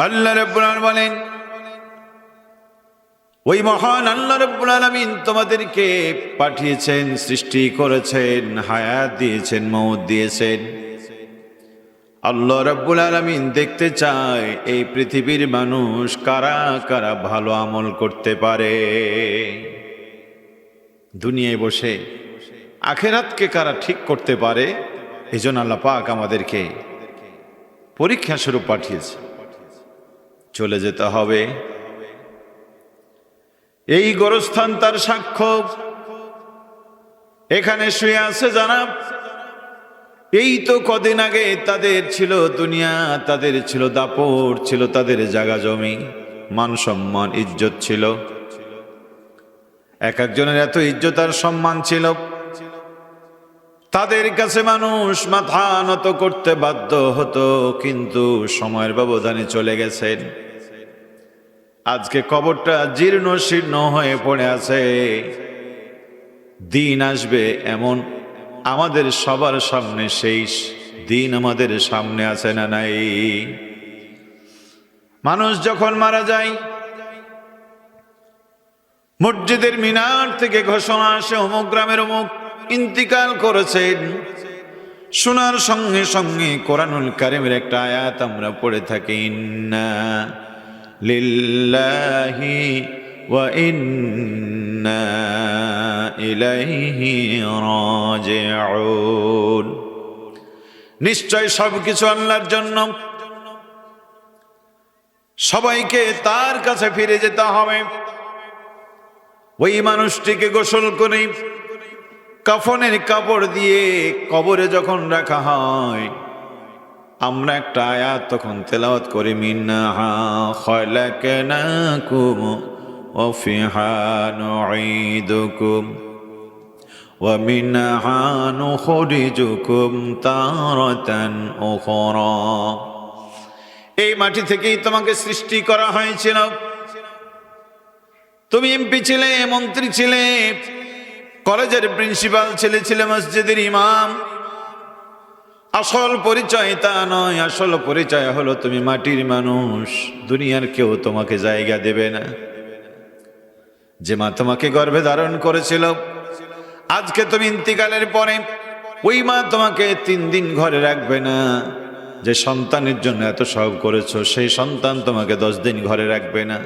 আল্লাহ রাব্বুল আলামিন বলেন, ওই মহান আল্লাহ রাব্বুল আলামিন তোমাদেরকে পাঠিয়েছেন, সৃষ্টি করেছেন, হায়াত দিয়েছেন, মওত দিয়েছেন। আল্লাহ রাব্বুল আলামিন দেখতে চায় এই পৃথিবীর মানুষ কারা কারা ভালো আমল করতে পারে। দুনিয়ায় বসে আখিরাতকে কারা ঠিক করতে পারে, এজন্য আল্লাহ পাক আমাদেরকে পরীক্ষা স্বরূপ পাঠিয়েছে। চলে যেতে হবে। এই গোরস্থান তার সাক্ষ্য। এখানে শুয়ে আছে যারা, এই তো কদিন আগে তাদের ছিল দুনিয়া, তাদের ছিল দাপট, ছিল তাদের জায়গা জমি, মান সম্মান, ইজ্জত ছিল। এক একজনের এত ইজ্জত আর সম্মান ছিল, তাদের কাছে মানুষ মাথা নত করতে বাধ্য হতো, কিন্তু সময়ের ব্যবধানে চলে গেছেন। আজকে কবরটা জীর্ণ শীর্ণ হয়ে পড়ে আছে। দিন আসবে এমন আমাদের সবার সামনে, সেই দিন আমাদের সামনে আছে না নাই? মানুষ যখন মারা যায়, মসজিদের মিনার থেকে ঘোষণা আসে অমুক গ্রামের অমুক ইন্তিকাল করেছেন। শোনার সঙ্গে সঙ্গে কোরআনুল কারীমের একটা আয়াত আমরা পড়ে থাকি, ইন্না লিল্লাহি ওয়া ইন্না ইলাইহি রাজিউন। নিশ্চয় সবকিছু আল্লাহর জন্য, সবাইকে তার কাছে ফিরে যেতে হবে। ওই মানুষটিকে গোসল করে কাফনের কাপড় দিয়ে কবরে যখন রাখা হয়, আমরা একটা আয়াত তখন তেলাওয়াত করি, মিনহা খালাকনাকুম ওয়া ফিহা নুঈদুকুম ওয়া মিনহা নুখরিজুকুম তারাতান উখরা। এই মাটি থেকেই তোমাকে সৃষ্টি করা হয়েছিল। তুমি এমপি ছিলে, মন্ত্রী ছিলে, কলেজের প্রিন্সিপাল ছিলে, মসজিদের ইমাম। আসল পরিচয় তা নয়, আসল পরিচয় হলো তুমি মাটির মানুষ। দুনিয়ার কেউ তোমাকে জায়গা দেবে না। যে মা তোমাকে গর্ভে ধারণ করেছিল, আজকে তুমি ইন্তিকালের পরে ওই মা তোমাকে 3 দিন ঘরে রাখবে না। যে সন্তানের জন্য এত সব করেছো, সেই সন্তান তোমাকে 10 দিন ঘরে রাখবে না।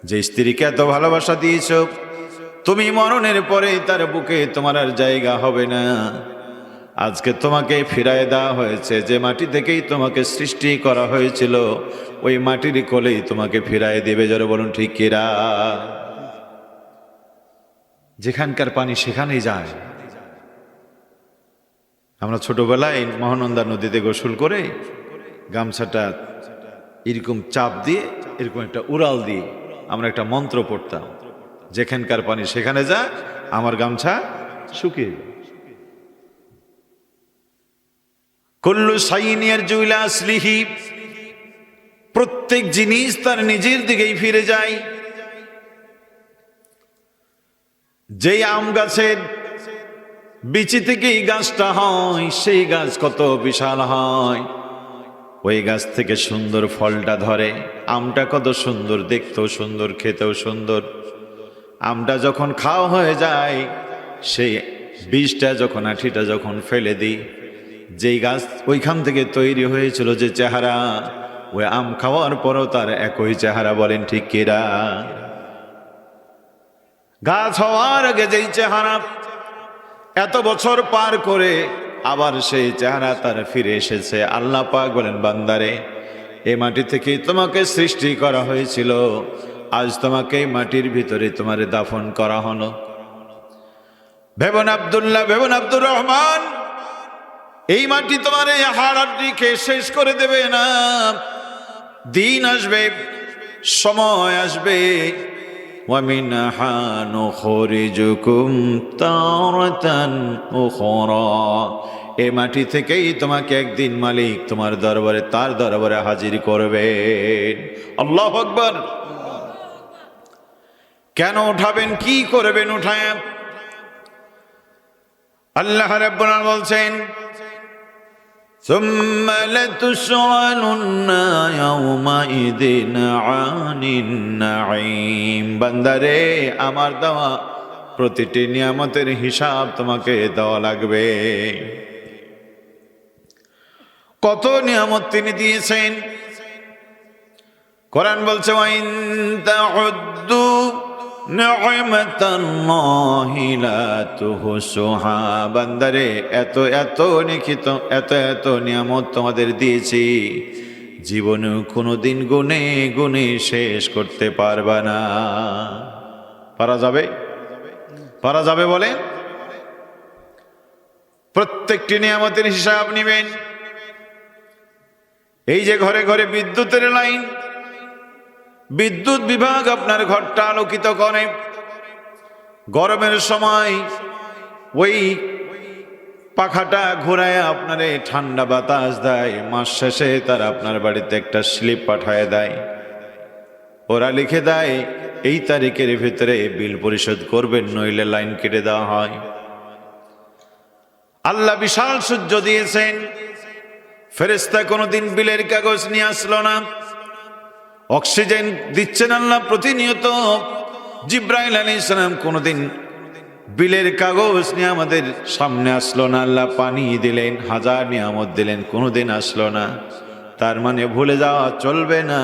যে স্ত্রীকে এত ভালোবাসা দিয়েছ, তুমি মরণের পরে তার বুকে তোমার আর জায়গা হবে না। আজকে তোমাকে ফিরায় দেওয়া হয়েছে, যে মাটি থেকেই তোমাকে সৃষ্টি করা হয়েছিল, ওই মাটির কোলেই তোমাকে ফিরায় দেবে। যারা বলুন ঠিক কিরা? যেখানকার পানি সেখানেই যায়। আমরা ছোটবেলায় মহানন্দা নদীতে গোসল করে গামছাটা এরকম চাপ দিয়ে, এরকম একটা উড়াল দিয়ে আমরা একটা মন্ত্র পড়তাম, যেখানকার পানি সেখানে যা, আমার গামছা শুকিয়ে যায়। কুল্লু শাইইন ইয়ারজু ইলা আসলিহি, প্রত্যেক জিনিস তার নিজের দিকেই ফিরে যায়। যেই আম গাছের বিচি থেকেই গাছটা হয়, সেই গাছ কত বিশাল হয়। ওই গাছ থেকে সুন্দর ফলটা ধরে, আমটা কত সুন্দর, দেখতেও সুন্দর, খেতেও সুন্দর। আমটা যখন খাওয়া হয়ে যায়, সেই বীজটা যখন, আঠিটা যখন ফেলে দিই, যেই গাছ ওইখান থেকে তৈরি হয়েছিল যে চেহারা, ওই আম খাওয়ার পরও তার একই চেহারা। বলেন ঠিক কিরা? গাছ হওয়ার আগে যেই চেহারা, এত বছর পার করে আবার সেই চেহারা তার ফিরে এসেছে। আল্লাহ পাক বলেন, বান্দারে, এই মাটি থেকে তোমাকে সৃষ্টি করা হয়েছিল, আজ তোমাকে মাটির ভিতরে তোমারে দাফন করা হলো। ভেবন আব্দুল্লাহ, ভেবন আব্দুর রহমান, এই মাটি তোমার এই হাড়াড্ডিকে শেষ করে দেবে না। দিন আসবে, সময় আসবে, وَمِنْهَا نُخْرِجُكُمْ تَارَةً أُخْرَى। এই মাটি থেকেই তোমাকে একদিন মালিক তোমার দরবারে, তার দরবারে হাজির করবেন। আল্লাহু আকবার। কেন উঠাবেন, কি করবেন উঠায়? আল্লাহ রাব্বুল আলামিন বলছেন, ثم لتسألن يومئذ عن النعيم। বান্দারে, আমার দেওয়া প্রতিটি নিয়ামতের হিসাব তোমাকে দেওয়া লাগবে। কত নিয়ামত তিনি দিয়েছেন। কোরআন বলছে ওয়াইন তাউদ্দু নি'মাতাল্লাহি লা তুহসুহা। বান্দারে, এত এত নিখিত এত এত নিয়ামত তোমাদের দিয়েছি, জীবনে কোনোদিন গুনে গুনে শেষ করতে পারবা না। পারা যাবে? পারা যাবে বলে? প্রত্যেকটি নিয়ামতের হিসাব নেবেন। এই যে ঘরে ঘরে বিদ্যুতের লাইন, বিদ্যুৎ বিভাগ আপনার ঘরটা আলোকিত করে। গরমের সময় ওই পাখাটা ঘোরায় আপনারে ঠান্ডা বাতাস দেয়। মাস শেষে তারা আপনার বাড়িতে একটা স্লিপ পাঠায় দেয়। ওরা লিখে দেয় এই তারিখের ভিতরে বিল পরিশোধ করবেন, নইলে লাইন কেটে দেওয়া হয়। আল্লাহ বিশাল সূর্য দিয়েছেন, ফেরেশতা কোনোদিন বিলের কাগজ নিয়ে আসলো না। অক্সিজেন দিচ্ছেন আল্লাহ প্রতিনিয়ত। জিব্রাইল আলাইহিস সালাম কোনোদিন বিলের কাগজ নিয়ে আমাদের সামনে আসলো না। আল্লাহ পানি দিলেন, হাজার নিয়ামত দিলেন, কোনোদিন আসলো না। তার মানে ভুলে যাওয়া চলবে না,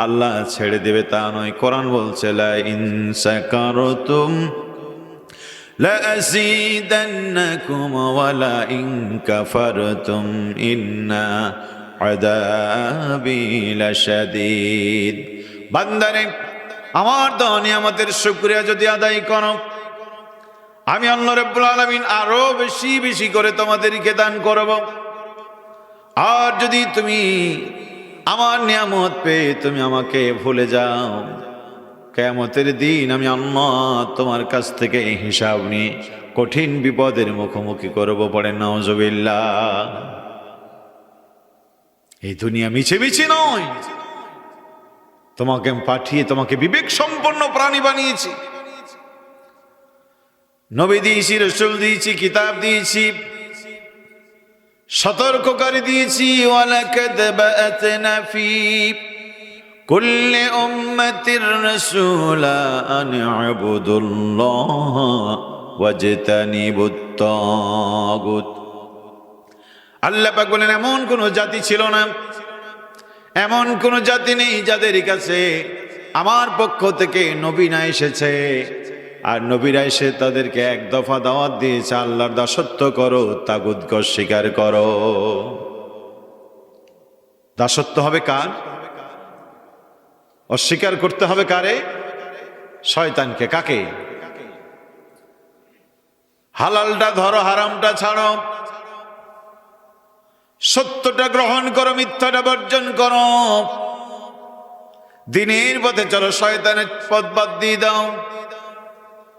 আল্লাহ ছেড়ে দেবে তা নয়। কোরআন বলছে লা ইন শাকারতুম লা আযীদান্নাকুম ওয়া লা ইন কাফারতুম ইন্না আযাবি লাশাদীদ। বান্দারে, আমার দেওয়া নিয়ামতের শুকরিয়া যদি আদায় করো, আমি আল্লাহ রাব্বুল আলামিন আরো বেশি বেশি করে তোমাদেরকে দান করব। আর যদি তুমি আমার নিয়ামত পেয়ে তুমি আমাকে ভুলে যাও, কিয়ামতের দিন আমি আল্লাহ তোমার কাছ থেকে হিসাব নিয়ে কঠিন বিপদের মুখোমুখি করব। পড়ে নাউজুবিল্লাহ। এই দুনিয়া মিছে মিছে নয়, তোমাকে পাঠিয়ে তোমাকে বিবেক সম্পন্ন প্রাণী বানিয়েছি। নবী দিয়েছি, রাসূল দিয়েছি, কিতাব দিয়েছি, সতর্ককারী দিয়েছি। ওয়ালাকাদ বাআতনা ফি কুল্লি উম্মাতির রাসূলা আন ইউবুদুল্লাহ ওয়াজতানিবুত তাগুত। আল্লাহ পাক বলেন, এমন কোন জাতি ছিল না, এমন কোন জাতি নেই যাদের কাছে আমার পক্ষ থেকে নবী না এসেছে। আর নবীরা এসে তাদেরকে এক দফা দাওয়াত দিয়েছে, আল্লাহর দাসত্ব করো, তাগুতকে অস্বীকার করো। দাসত্ব হবে কার? অস্বীকার করতে হবে কারে? শয়তানকে। কাকে? হালালটা ধরো, হারামটা ছাড়ো, সত্যটা গ্রহণ করো, মিথ্যাটা বর্জন করো, দ্বীনের পথে চলো, শয়তানের পথ বাদ দিয়ে দাও।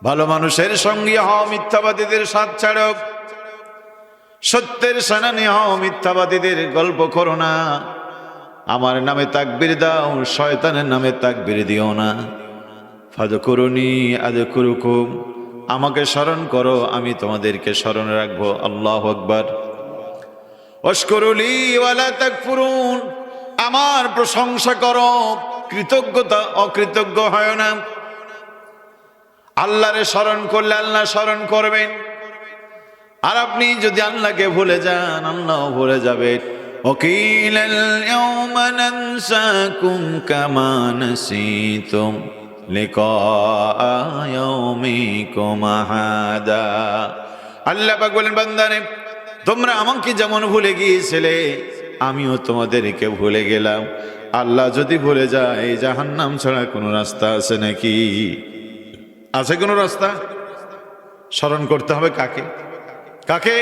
ভালো মানুষের সঙ্গী হও, মিথ্যাবাদীদের সাথ ছাড়ো। সত্যের সেনানী হও, মিথ্যাবাদীদের গল্প করো না। আমার নামে তাকবীর দাও, শয়তানের নামে তাকবীর দিও না। ফাযকুরুনি আযকুরুকুম, আমাকে স্মরণ করো, আমি তোমাদেরকে স্মরণ রাখবো। আল্লাহু আকবার। ওয়াশকুরুলি ওয়ালা তাকফুরুন, আমার প্রশংসা করো, কৃতজ্ঞতা অকৃতজ্ঞ হয় না। আল্লাহরে স্মরণ করলে আল্লাহ স্মরণ করবেন। আর আপনি যদি আল্লাহকে ভুলে যান, আল্লাহ ভুলে যাবেন। ওয়াকিলাল ইয়াওমা নানসাকুম কামা নাসিতুম লিকা ইয়াউমিকুম হাদা। আল্লাহ পাক বলেন, বান্দারে, তোমরা আমাকে যেমন ভুলে গিয়েছিলে, আমিও তোমাদেরকে ভুলে গেলাম। আল্লাহ যদি ভুলে যায়, জাহান্নাম ছাড়া কোনো রাস্তা আছে নাকি? আছে কোনো রাস্তা? স্মরণ করতে হবে কাকে? কাকে?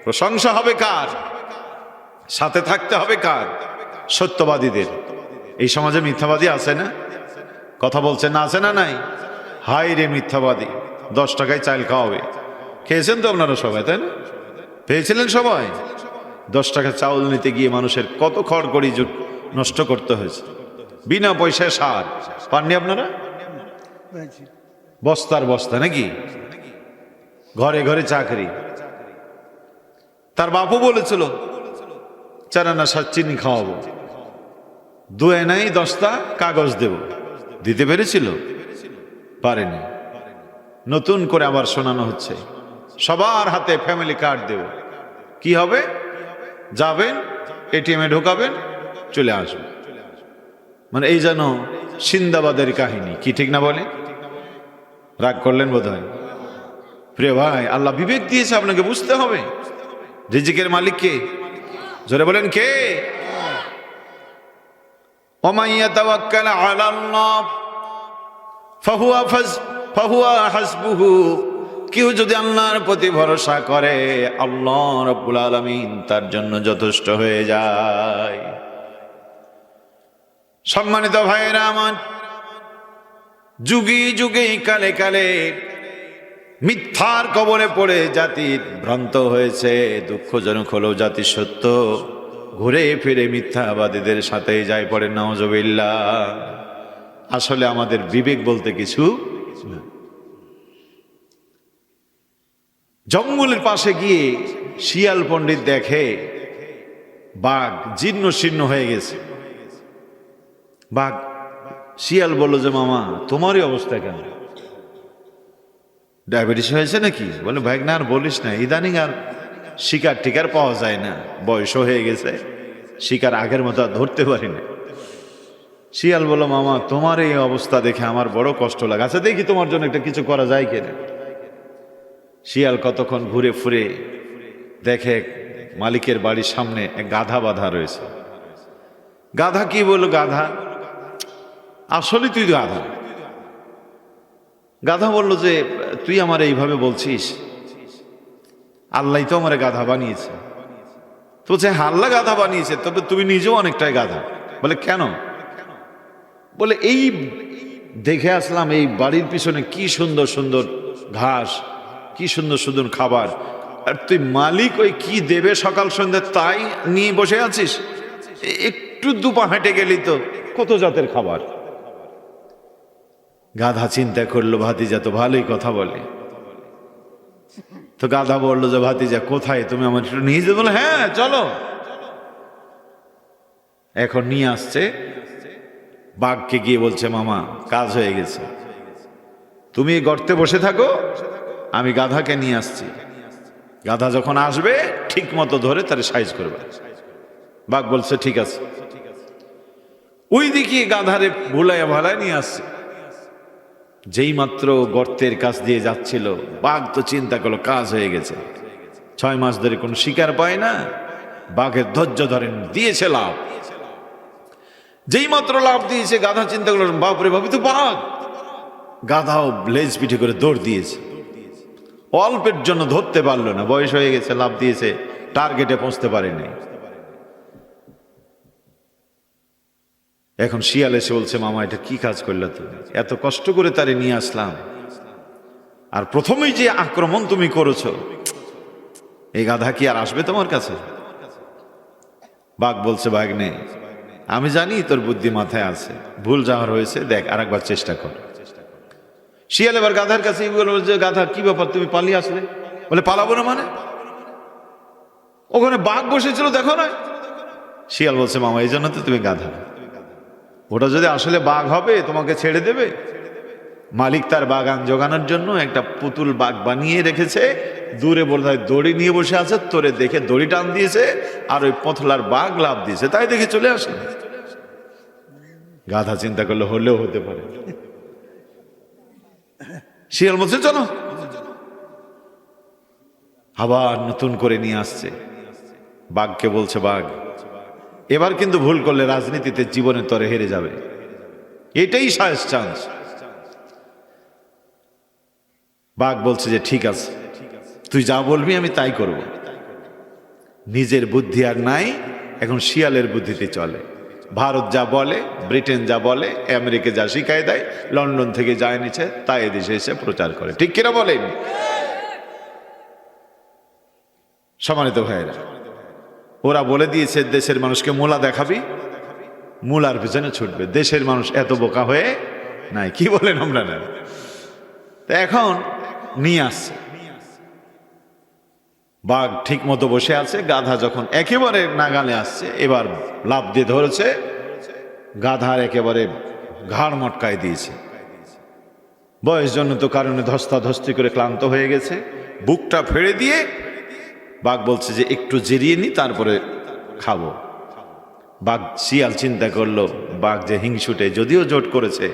প্রশংসা হবে কার? সাথে থাকতে হবে কার? সত্যবাদীদের। এই সমাজে মিথ্যাবাদী আছে না? কথা বলছেন না, আছে না নাই? হাই রে মিথ্যাবাদী, 10 টাকায় চাল খাওয়াবে। খেয়েছেন তো আপনারা সবাই, তাই না? পেয়েছিলেন সবাই? 10 টাকা চাউল নিতে গিয়ে মানুষের কত খড়গড়ি নষ্ট করতে হয়েছে। বিনা পয়সায় সার পাননি আপনারা? বস্তার বস্তা নাকি? ঘরে ঘরে চাকরি। তার বাপু বলেছিল, 4 আনা চিনি খাওয়াবো, 2 আনাই 10টা কাগজ দেব। দিতে পেরেছিল? পারেনি। নতুন করে আবার শোনানো হচ্ছে, সবার হাতে ফ্যামিলি কার্ড দেব। কি হবে? যাবেন, এটিএমে ঢোকাবেন, চলে আসবেন। মানে এই যেন সিন্দাবাদের কাহিনী, কি ঠিক না বলে? রাগ করলেন বোধহয়? প্রিয় ভাই, আল্লাহ বিবেক দিয়েছে, আপনাকে বুঝতে হবে রিজিকের মালিক কে। জোরে বলেন কে? ওমান ইয়াতাওয়াক্কাল আলাল্লাহ ফাহুয়া হাসবুহু। কেউ যদি আল্লাহর প্রতি ভরসা করে, আল্লাহ রাব্বুল আলামিন তার জন্য যথেষ্ট হয়ে যায়। সম্মানিত ভাইয়েরা আমার, যুগে যুগে কালে কালে মিথ্যার কবলে পড়ে জাতি ভ্রান্ত হয়েছে। দুঃখজনক হলেও জাতি সত্য, ঘুরে ফিরে মিথ্যাবাদীদের সাথেই যায় পড়ে, নাউজুবিল্লাহ। আসলে আমাদের বিবেক বলতে কিছু না। জঙ্গলের পাশে গিয়ে শিয়াল পণ্ডিত দেখে বাঘ জীর্ণ শীর্ণ হয়ে গেছে। বাঘ শিয়াল বলল যে, মামা তোমারই অবস্থা কেন? ডায়াবেটিস হয়েছে নাকি? বলে, ভাই না আর বলিস না, ইদানিং আর শিকার টিকার পাওয়া যায় না, বয়সও হয়ে গেছে, শিকার আগের মতো আর ধরতে পারি না। শিয়াল বলল, মামা তোমার এই অবস্থা দেখে আমার বড় কষ্ট লাগে, আচ্ছা দেখি তোমার জন্য একটা কিছু করা যায় কিনা। শিয়াল কতক্ষণ ঘুরে ফুরে দেখে মালিকের বাড়ির সামনে এক গাধা বাঁধা রয়েছে। গাধা কি বলল? গাধা আসলে তুই গাধা। গাধা বলল যে, তুই আমার এইভাবে বলছিস, আল্লাহ তো আমার গাধা বানিয়েছে। তো যে আল্লাহ গাধা বানিয়েছে, তবে তুমি নিজেও অনেকটাই গাধা। বলে কেন? বলে এই দেখে আসলাম এই বাড়ির পিছনে কি সুন্দর সুন্দর ঘাস, কি সুন্দর সুন্দর খাবার, আর তুই মালিক ওই কি দেবে সকাল সন্ধ্যা তাই নিয়ে বসে আছিস। একটু দুপা হেঁটে গেলি তো কত জাতের খাবার। গাধা চিন্তা করলো, ভাতিজা তো ভালোই কথা বলে। তো গাধা বললো যে, ভাতিজা কোথায়, তুমি আমার একটু নিয়ে যেতে? বলে, হ্যাঁ চলো। এখন নিয়ে আসছে। বাঘকে গিয়ে বলছে, মামা কাজ হয়ে গেছে, তুমি গর্তে বসে থাকো, আমি গাধাকে নিয়ে আসছি। গাধা যখন আসবে ঠিক মতো ধরে তার সাইজ করবে। বাঘ বলছে ঠিক আছে। ওই দিকে গাধারে ভুলাইয়া ভালায় নিয়ে আসছে। যেই মাত্র গর্তের কাছ দিয়ে যাচ্ছিল, বাঘ তো চিন্তা করলো কাজ হয়ে গেছে। 6 মাস ধরে কোনো শিকার পায় না, বাঘের ধৈর্য ধরেন, দিয়েছে লাভ। যেই মাত্র লাভ দিয়েছে, গাধা চিন্তা করলো বাপরে বাপ, তো বাঘ। গাধাও লেজ পিঠে করে দৌড় দিয়েছে, অল্পের জন্য ধরতে পারলো না, বয়স হয়ে গেছে, লাভ দিয়েছে, টার্গেটে পৌঁছতে পারেনি। এখন শিয়াল এসে বলছে, মামা এটা কি কাজ করলে তুমি? এত কষ্ট করে তারে নিয়ে আসলাম, আর প্রথমেই যে আক্রমণ তুমি করেছো, এই গাধা কি আর আসবে তোমার কাছে? বাঘ বলছে, বাঘ নেই, আমি জানি তোর বুদ্ধি মাথায় আছে, ভুল যাওয়ার হয়েছে, দেখ আরেকবার চেষ্টা কর। শিয়াল এবার গাধার কাছে বলল যে, গাধা কি ব্যাপার, তুমি পালিয়ে আসলে? বলে, পালাবো না মানে? ওখানে বাঘ বসেছিল দেখো না। শিয়াল বলছে, মামা এই জন্য তো তুমি গাধা, ওটা যদি আসলে বাঘ হবে তোমাকে ছেড়ে দেবে? মালিক তার বাগান জোগানোর জন্য একটা পুতুল বাঘ বানিয়ে রেখেছে, দূরে বোধহয় দড়ি নিয়ে বসে আছে, তোরে দেখে দড়ি টান দিয়েছে, আর ওই পথলার বাঘ লাভ দিয়েছে, তাই দেখে চলে আসে। গাধা চিন্তা করলে হলেও হতে পারে। শিয়াল বলছে, চলো। আবার নতুন করে নিয়ে আসছে। বাঘকে বলছে, বাঘ এবার কিন্তু ভুল করলে রাজনীতিতে জীবনের তরে হেরে যাবে, এটাই শেষ চান্স। বাঘ বলছে যে, ঠিক আছে, তুই যা বলবি আমি তাই করব। নিজের বুদ্ধি আর নাই, এখন শিয়ালের বুদ্ধিতে চলে। ভারত যা বলে, ব্রিটেন যা বলে, আমেরিকা যা শিখাই দেয়, লন্ডন থেকে যা এনেছে তাই এদেশে এসে প্রচার করে, ঠিক কিনা বলেন? সম্মানিত ভাইয়েরা, ওরা বলে দিয়েছে দেশের মানুষকে মূলা দেখাবি, মূলার পিছনে ছুটবে। দেশের মানুষ এত বোকা হয়ে নাই, কি বলেন আমরা না? এখন নিয়ে আসছে। বাঘ ঠিক মতো বসে আছে, গাধা যখন একেবারে নাগালে আসছে এবার লাফ দিয়ে ধরেছে, গাধার একেবারে ঘাড় মটকায় দিয়েছে। বয়সজনিত কারণে ধস্তাধস্তি করে ক্লান্ত হয়ে গেছে, বুকটা ফেড়ে দিয়ে বাঘ বলছে যে একটু জিরিয়ে নি তারপরে খাবো। বাঘ শিয়াল চিন্তা করলো, বাঘ যে হিংসুটে, যদিও জোট করেছে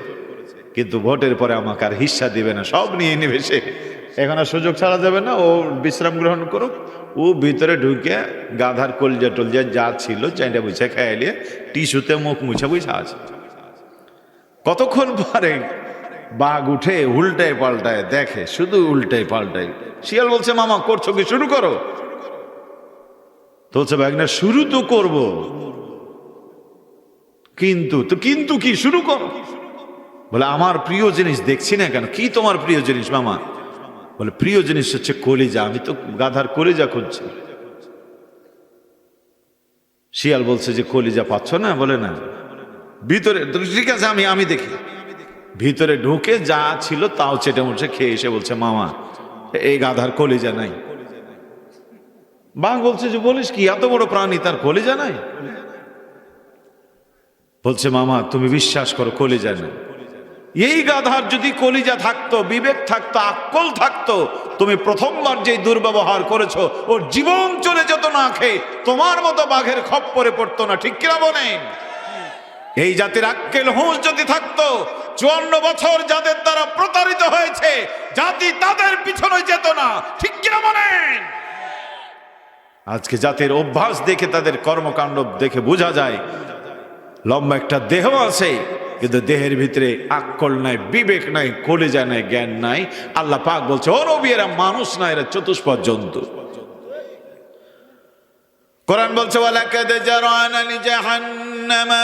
কিন্তু ভোটের পরে আমাকে আর হিস্সা দিবে না, সব নিয়ে নেবে সে, এখন আর সুযোগ ছাড়া যাবে না, ও বিশ্রাম গ্রহণ করুক। ও ভিতরে ঢুকে গাধার কলজা টলজা যা ছিল চাইটা বুঝে খাইলিয়ে টিস্যুতে মুখ মুছে বুঝা আছে। কতক্ষণ পরে বাঘ উঠে উল্টায় পাল্টায় দেখে, শুধু উল্টায় পাল্টায়। শিয়াল বলছে মামা করছো কি, শুরু করো। তো বলছে বাঘ না শুরু তো করবো, কিন্তু কি, শুরু করো। বলে আমার প্রিয় জিনিস দেখছি না কেন। কি তোমার প্রিয় জিনিস মামা? বলে প্রিয় জিনিস হচ্ছে কলিজা, আমি তো গাধার কলিজা খুঁজছি। শিয়াল বলছে যে কলিজা পাচ্ছ না? বলে না। ভিতরে, ঠিক আছে আমি দেখি। ভিতরে ঢুকে যা ছিল তাও চেটে মুছে খেয়ে এসে বলছে মামা এই গাধার কলিজা নাই। বাঘ বলছে যে বলিস কি, এত বড় প্রাণী তার কলিজা নাই? বলছে মামা তুমি বিশ্বাস করো কলিজা নাই। এই গাধার যদি কলিজা থাকতো, বিবেক থাকতো, আক্কল থাকতো, তুমি প্রথমবার যে দুর্ব্যবহার করেছো ওর জীবন চলে যেত না খেয়ে, তোমার মতো বাঘের খপ্পরে পড়তো না। ঠিক কিনা বলেন? এই জাতির আক্কেল হুঁশ যদি থাকতো, 54 বছর যাদের দ্বারা প্রতারিত হয়েছে জাতি তাদের পিছনে যেত না। ঠিক কিনা বলেন? আজকে জাতির অভ্যাস দেখে, তাদের কর্মকাণ্ড দেখে বোঝা যায় লম্বা একটা দেহ আছে কিন্তু দেহের ভিতরে আক্কল নাই, বিবেক নাই, কলিজা নাই, জ্ঞান নাই। আল্লাহ পাক বলছে ও নবী এরা মানুষ না, এরা চতুষ্পদ জন্তু। কোরআন বলছে ওয়ালাকাদ জারানা লিজাহান্নামা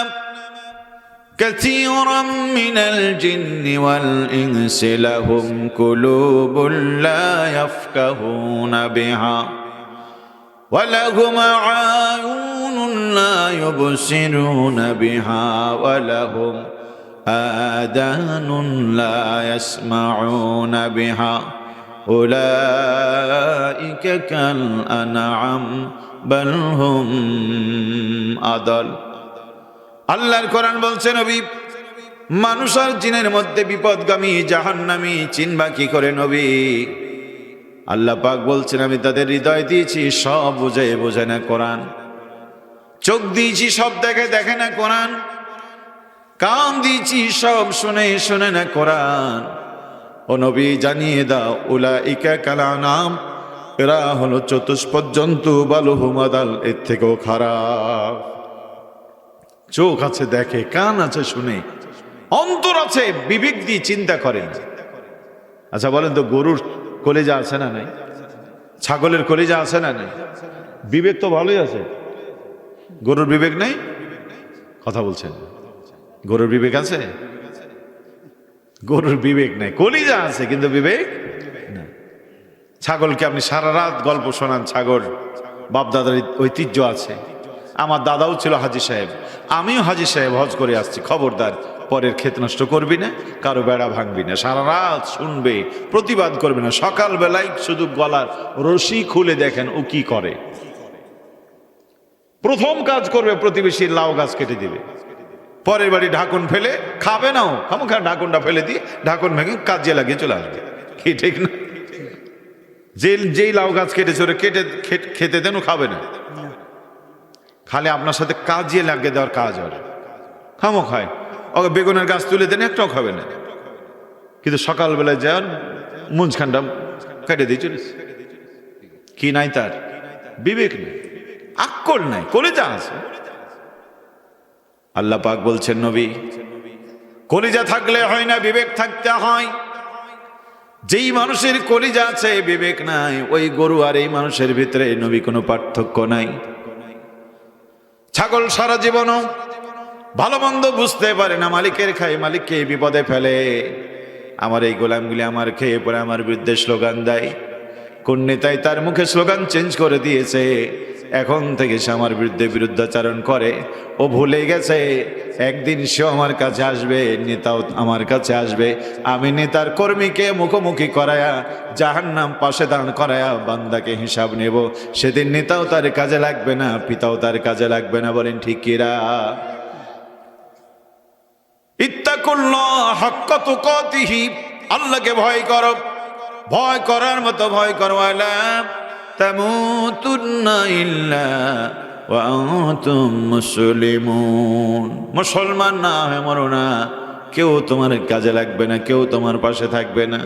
কাসীরাম মিনাল জিন্নি ওয়াল ইনসি লাহুম কুলুবুন লা ইয়াফকাহুনা বিহা ولهم أعين لا يبصرون بها ولهم آذان لا يسمعون بها أولئك كالأنعام بل هم أضل। আল্লাহর কোরআন বলছে নবী মানুষ আর জিনের মধ্যে বিপদগামী জাহান্নামী চিনবা কি করে নবী? আল্লাহ পাক বলছেন আমি তাদের হৃদয় দিয়েছি সব বোঝে না কোরআন, চোখ দিয়েছি সব দেখে না কোরআন, কান দিয়েছি সব শুনে না কোরআন। ও নবী জানিয়ে দাও উলাইকা কালানাম, এরা হলো চতুষ্পদ জন্তু, বালুহুম আদাল, এর থেকেও খারাপ। চোখ আছে দেখে, কান আছে শুনে, অন্তর আছে বিবেক দিয়ে চিন্তা করেন। আচ্ছা বলেন তো গরুর কলিজা আছে না নাই? ছাগলের কলিজা আছে না নাই? বিবেক তো ভালোই আছে, গরুর বিবেক নেই? কথা বলছেন, গরুর বিবেক আছে? গরুর বিবেক নেই, কলিজা আছে কিন্তু বিবেক না। ছাগলকে আপনি সারা রাত গল্প শোনান, ছাগল বাপদাদার ঐতিহ্য আছে। আমার দাদাও ছিল হাজী সাহেব, আমিও হাজী সাহেব হজ করে আসছি। খবরদার পরের ক্ষেত নষ্ট করবি না, কারো বেড়া ভাঙবি না, সারা রাত শুনবে, প্রতিবাদ করবে না। সকাল বেলায় শুধু গলার রশি খুলে দেখেন ও কি করে। প্রথম কাজ করবে প্রতিবেশীর লাউ গাছ কেটে দিবে, পরের বাড়ি ঢাকন ফেলে খাবে না, ও খামোখা ঢাকনটা ফেলে দিয়ে ঢাকন ভেঙে কাজে লাগিয়ে চলে আসবে। কি ঠিক না? যেই লাউ গাছ কেটেছে ওরা খেতে দেন, ও খাবে না, খালি আপনার সাথে কাজে লাগিয়ে দেওয়ার কাজ হয়। খামোখায় ওকে বেগুনের গাছ তুলে দেন, একটাও খাবে না, কিন্তু সকালবেলায় যান মুঞ্জখানটা কেটে দিয়ে চলেছে। কি নাই তার? বিবেক নেই, আক্কল নাই, কলিজা আছে। আল্লাহ পাক বলছেন নবী কলিজা থাকলে হয় না, বিবেক থাকতে হয়। যেই মানুষের কলিজা আছে বিবেক নাই, ওই গরু আর এই মানুষের ভিতরে নবী কোনো পার্থক্য নাই। ছাগল সারা জীবনও ভালো মন্দ বুঝতে পারে না, মালিকের খায়, মালিককে বিপদে ফেলে। আমার এই গোলামগুলি আমার খেয়ে পরে আমার বিরুদ্ধে স্লোগান দেয়। কোন নেতাই তার মুখে স্লোগান চেঞ্জ করে দিয়েছে, এখন থেকে সে আমার বিরুদ্ধে বিরুদ্ধাচারণ করে। ও ভুলে গেছে একদিন সেও আমার কাছে আসবে, নেতাও আমার কাছে আসবে। আমি নেতার কর্মীকে মুখোমুখি করায়া জাহান্নাম পাশে দাঁড় করায়া বান্দাকে হিসাব নেব। সেদিন নেতাও তার কাজে লাগবে না, পিতাও তার কাজে লাগবে না। বলেন ঠিক কিরা? ইত্তাকুল্লাহ হাক্কা তুকাতিহি, আল্লাহকে ভয় করো, ভয় করার মতো ভয় করো। ওয়ালা তামুতুন্না ইল্লা ওয়া আনতুম মুসলিমুন, মুসলমান না হয়ে মরো না। কেউ তোমার কাজে লাগবে না, কেউ তোমার পাশে থাকবে না।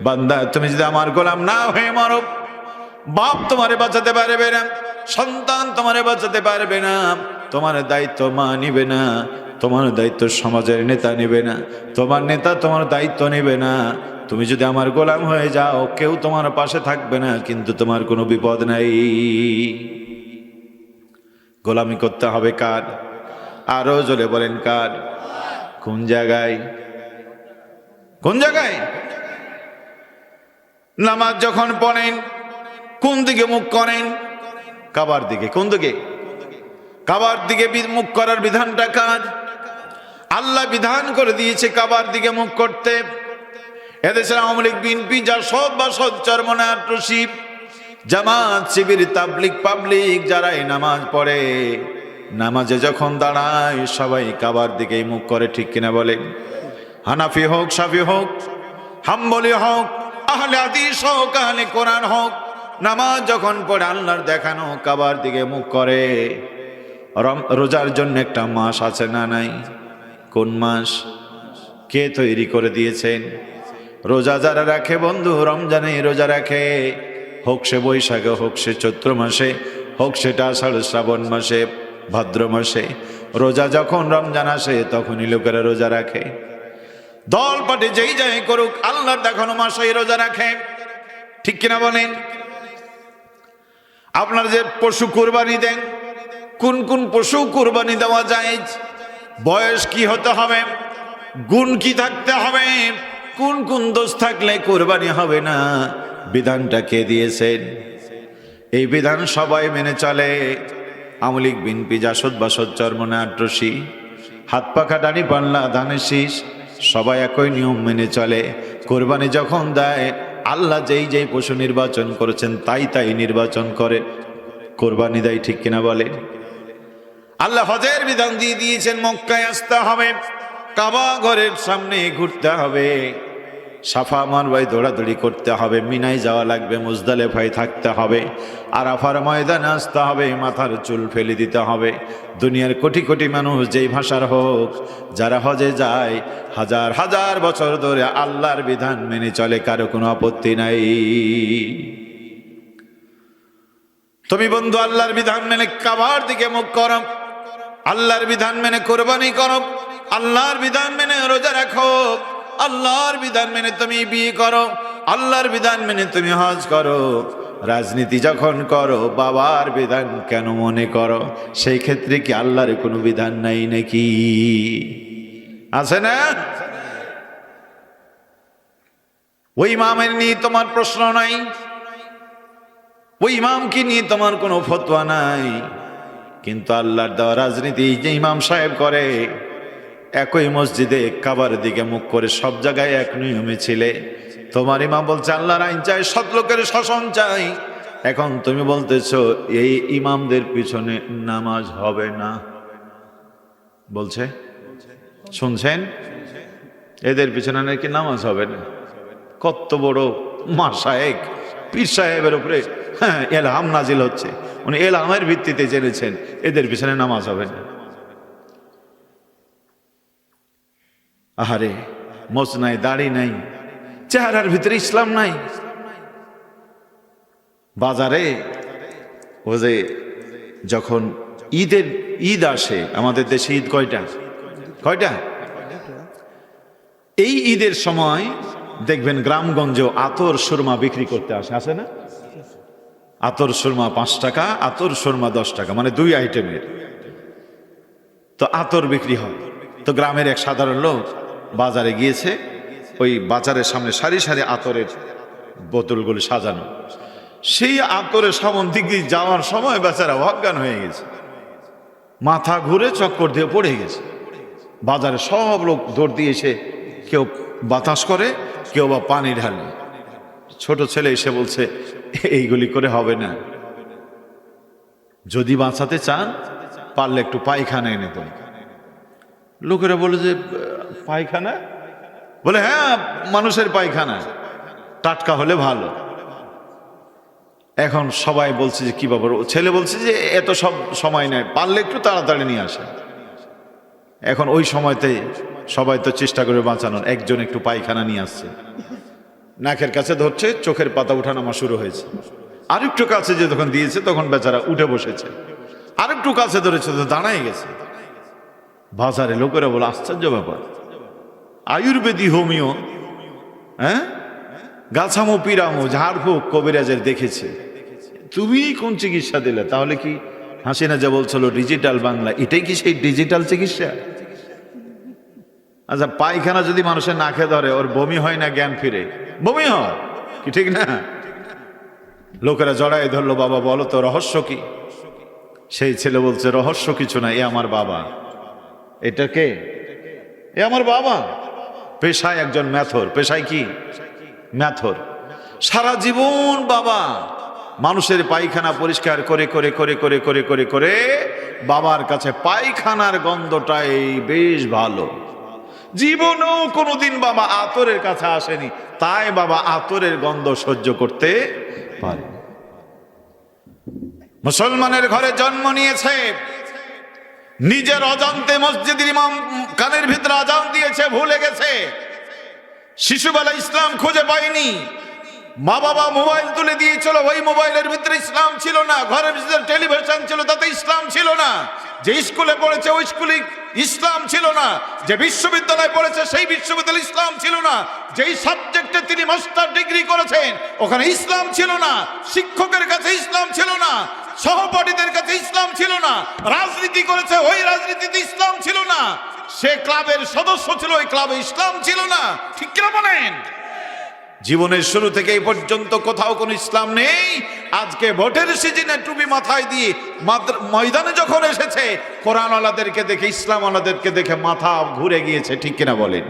বান্দা, তুমি যদি আমার গোলাম না হয়ে মরো, বাপ তোমারে বাঁচাতে পারবে না, সন্তান তোমারে বাঁচাতে পারবে না, তোমার দায়িত্ব মা নিবে না, তোমার দায়িত্ব সমাজের নেতা নেবে না, তোমার নেতা তোমার দায়িত্ব নেবে না। তুমি যদি আমার গোলাম হয়ে যাও, কেউ তোমার পাশে থাকবে না, কিন্তু তোমার কোনো বিপদ নাই। গোলামি করতে হবে কার? আরো জোরে বলেন কার? কোন জায়গায়? কোন জায়গায়? নামাজ যখন পড়েন কোন দিকে মুখ করেন? কাবার দিকে। কোন দিকে? কাবার দিকে মুখ করার বিধানটা কার? আল্লাহ বিধান করে দিয়েছে কাবার দিকে মুখ করতে। এদেশের আওয়ামী লীগ, বিএনপি, জাসদ, বাসদ, চরমনায়, আট্রসিব, জামাত, শিবির, তাবলিগ, পাবলিক যারা এই নামাজ পড়ে, নামাজে যখন দাঁড়ায় সবাই কাবার দিকেই মুখ করে। ঠিক কিনা বলে? হানাফি হোক, শাফি হোক, হাম্বলি হোক, আহলে হাদিস হোক, আহলে কোরআন হোক, নামাজ যখন পড়ে আল্লাহর দেখানো কাবার দিকে মুখ করে। রোজার জন্য একটা মাস আছে না নাই? কোন মাস? কে তৈরি করে দিয়েছেন? রোজা যারা রাখে বন্ধু, রমজানে রোজা রাখে, হোক সে বৈশাখে, হোক সে চৈত্র মাসে, হোক সেটা আষাঢ় শ্রাবণ মাসে, ভাদ্র মাসে, রোজা যখন রমজান আসে তখনই লোকেরা রোজা রাখে। দল পাটে যেই যাই করুক, আল্লাহর দেখানো মাসেই রোজা রাখে। ঠিক কিনা বলেন? আপনার যে পশু কুরবানি দেন, কোন কোন পশু কুরবানি দেওয়া যায়? বয়স কি হতে হবে? গুণ কি থাকতে হবে? কোন কোন দোষ থাকলে কুরবানি হবে না? বিধানটা কে দিয়েছেন? এই বিধান সবাই মেনে চলে। আওয়ামী লীগ, বিএনপি, জাসদ, বাসদ, চরমনায়, আট্রসি, হাত পাখা, দাড়ি পাল্লা, ধানের শীষ, সবাই একই নিয়ম মেনে চলে। কুরবানি যখন দেয়, আল্লাহ যেই যেই পশু নির্বাচন করেছেন তাই তাই নির্বাচন করে কুরবানি দেয়। ঠিক কিনা বলে? আল্লাহ হজের বিধান দিয়ে দিয়েছেন, মক্কায় আসতে হবে, কাবা ঘরের সামনে ঘুরতে হবে, সাফা মারওয়ায় দৌড়াদৌড়ি করতে হবে, মিনায় যাওয়া লাগবে, মুজদালেফায় থাকতে হবে, আরাফার ময়দানে আসতে হবে, মাথার চুল ফেলে দিতে হবে। দুনিয়ার কোটি কোটি মানুষ যেই ভাষার হোক, যারা হজে যায় হাজার হাজার বছর ধরে আল্লাহর বিধান মেনে চলে, কারো কোনো আপত্তি নাই। তুমি বন্ধু আল্লাহর বিধান মেনে কাবার দিকে মুখ করো, আল্লাহর বিধান মেনে কোরবানি করো, আল্লাহর বিধান মেনে রোজা রাখো, আল্লাহর বিধান মেনে তুমি বিয়ে করো, আল্লাহর বিধান মেনে তুমি হজ করো। রাজনীতি যখন করো বাবার বিধান কেন মনে করো? সেই ক্ষেত্রে কি আল্লাহর কোনো বিধান নাই নাকি? আছে না? ওই ইমামের নিয়ে তোমার প্রশ্ন নাই, ওই ইমামকে নিয়ে তোমার কোনো ফতোয়া নাই, কিন্তু আল্লাহর দেওয়া রাজনীতি যে ইমাম সাহেব করে, একই মসজিদে কাবার দিকে মুখ করে সব জায়গায় এক নিয়মে ছিলে। তোমার ইমাম বলছে আল্লাহর আইন চাই, সৎ লোকের শাসন চাই। এখন তুমি বলতেছো এই ইমামদের পিছনে নামাজ হবে না, বলছে। শুনছেন? এদের পিছনে নাকি নামাজ হবে না। কত বড় মাশায়েখ, পীর সাহেবের উপরে এলহাম নাজিল হচ্ছে, উনি এলহামের ভিত্তিতে জেনেছেন এদের পিছনে নামাজ হবে না। আহারে, মোচ নাই, দাড়ি নাই, চেহারার ভিতরে ইসলাম নাই। বাজারে ও যে যখন ঈদ আসে, আমাদের দেশে ঈদ কয়টা? এই ঈদের সময় দেখবেন গ্রামগঞ্জ আতর সুরমা বিক্রি করতে আসে না? আতর সুরমা 5 টাকা, আতর সুরমা 10 টাকা, মানে 2 আইটেমের তো আতর বিক্রি হয়। তো গ্রামের এক সাধারণ লোক বাজারে গিয়েছে, ওই বাজারের সামনে সারি সারি আতরের বোতলগুলো সাজানো। সেই আতরে সামন দিক দিয়ে যাওয়ার সময় বেচারা অজ্ঞান হয়ে গেছে, মাথা ঘুরে চক্কর দিয়ে পড়ে গেছে। বাজারে সব লোক দৌড় দিয়ে এসে কেউ বাতাস করে, কেউ বা পানি ঢালে। ছোট ছেলে এসে বলছে, এইগুলি করে হবে না, যদি বাঁচাতে চান পারলে একটু পায়খানা এনে দেন। লোকেরা বলে যে পায়খানা? বলে হ্যাঁ, মানুষের পায়খানা, টাটকা হলে ভালো। এখন সবাই বলছে যে কি বাবা, ছেলে বলছে যে এত সব সময় নেই, পারলে একটু তাড়াতাড়ি নিয়ে আসে। এখন ওই সময়তে সবাই তো চেষ্টা করে বাঁচানোর, একজন একটু পায়খানা নিয়ে আসছে, নাকের কাছে ধরছে, চোখের পাতা উঠানামা শুরু হয়েছে। আরেকটু কাছে যে তখন দিয়েছে তখন বেচারা উঠে বসেছে, আরেকটু কাছে ধরেছে তো দাঁড়ায় গেছে। বাজারে লোকেরা বলে আশ্চর্য ব্যাপার, আয়ুর্বেদী, হোমিও, হ্যাঁ, গাছামো পিরামো ঝাড়ফুঁক কবিরাজের দেখেছে, তুমি কোন চিকিৎসা দিলে? তাহলে কি হাসিনা যা বলছিল ডিজিটাল বাংলা, এটাই কি সেই ডিজিটাল চিকিৎসা? আচ্ছা, পায়খানা যদি মানুষের নাকে ধরে, ওর বমি হয় না, জ্ঞান ফিরে? বমি হয় কি, ঠিক না? লোকেরা জড়াই ধরলো, বাবা বলো তো রহস্য কি? সেই ছেলে বলছে, রহস্য কিছু না, এ আমার বাবা। এটা কে? এ আমার বাবা। পেশায় একজন ম্যাথর। পেশায় কি? ম্যাথর। সারা জীবন বাবা মানুষের পায়খানা পরিষ্কার করে করে করে করে করে করে করে বাবার কাছে পায়খানার গন্ধটাই বেশ ভালো। জীবনেও কোনোদিন বাবা আতরের কাছে আসেনি, তাই বাবা আতরের গন্ধ সহ্য করতে পারে। মুসলমানের ঘরে জন্ম নিয়েছে, নিজের অজান্তে মসজিদের ইমাম কানের ভিতরে আজান দিয়েছে, ভুলে গেছে। শিশুবেলা ইসলাম খুঁজে পায়নি, মা বাবা মোবাইল তুলে দিয়েছিল, ওই মোবাইলের ভিতরে ইসলাম ছিল না। ঘরের ভিতরে টেলিভিশন ছিল, তাতে ইসলাম ছিল না। যে স্কুলে পড়েছে ওই স্কুলে ইসলাম ছিল না। যে বিশ্ববিদ্যালয়ে পড়েছে সেই বিশ্ববিদ্যালয়ে ইসলাম ছিল না। যেই সাবজেক্টে তিনি মাস্টার ডিগ্রি করেছেন ওখানে ইসলাম ছিল না। শিক্ষকের কাছে ইসলাম ছিল না, সহপাঠীদের কাছে ইসলাম ছিল না। রাজনীতি করেছে, ওই রাজনীতিতে ইসলাম ছিল না। সে ক্লাবের সদস্য ছিল, ওই ক্লাবে ইসলাম ছিল না। ঠিক কিনা বলেন? জীবনের শুরু থেকে এই পর্যন্ত কোথাও কোনো ইসলাম নেই। আজকে ভোটের সিজনে টুপি মাথায় দিয়ে ময়দানে যখন এসেছে, কোরআনওয়ালাদেরকে দেখে, ইসলামওয়ালাদেরকে দেখে মাথা ঘুরে গিয়েছে। ঠিক কিনা বলেন?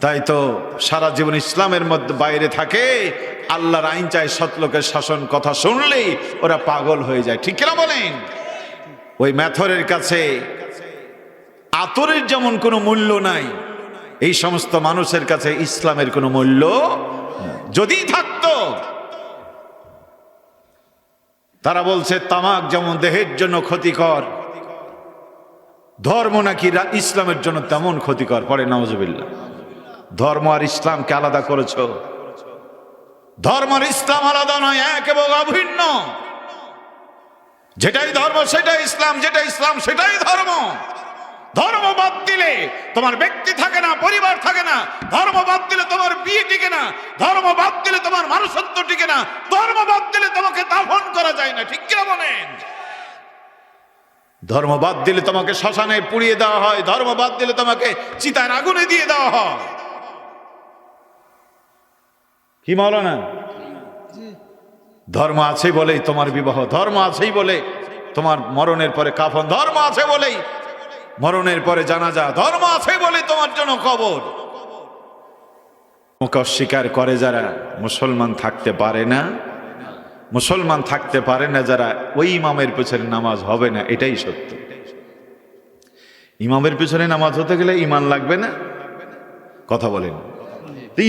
তাই তো সারা জীবন ইসলামের মধ্যে বাইরে থাকে, আল্লাহর আইন চাই, সৎলোকের শাসন কথা শুনলেই ওরা পাগল হয়ে যায়। ঠিক কিনা বলেন? ওই ম্যাথরের কাছে আতরের যেমন কোনো মূল্য নাই, এই সমস্ত মানুষের কাছে ইসলামের কোনো মূল্য যদি থাকতো, তারা বলছে তামাক যেমন দেহের জন্য ক্ষতিকর, ধর্ম নাকি ইসলামের জন্য তেমন ক্ষতিকর। পড়ে নাউজুবিল্লাহ। ধর্ম আর ইসলামকে আলাদা করেছো। ধর্ম আর ইসলাম আলাদা নয়, এক এবং অভিন্ন। যেটাই ধর্ম সেটাই ইসলাম, যেটা ইসলাম সেটাই ধর্ম। ধর্ম বাদ দিলে তোমার ব্যক্তি থাকে না, পরিবার থাকে না। ধর্ম বাদ দিলে তোমার বিয়ে টিকে না। ধর্ম বাদ দিলে তোমার মানুষত্ব টিকে না। ধর্ম বাদ দিলে তোমাকে দাফন করা যায় না। ঠিক কিনা বলেন? ধর্ম বাদ দিলে তোমাকে শ্মশানে পুড়িয়ে দেওয়া হয়। ধর্ম বাদ দিলে তোমাকে চিতার আগুনে দিয়ে দেওয়া হয়। কি মাওলানা? ধর্ম আছে বলেই তোমার বিবাহ, ধর্ম আছেই বলে তোমার মরণের পরে কাফন, ধর্ম আছে বলেই মরণের পরে জানাজা, ধর্ম আছে বলে তোমার জন্য কবর। অস্বীকার করে যারা মুসলমান থাকতে পারে না, মুসলমান থাকতে পারে না যারা, ওই ইমামের পেছনে নামাজ হবে না, এটাই সত্য। ইমামের পেছনে নামাজ হতে গেলে ইমান লাগবে না? কথা বলেন।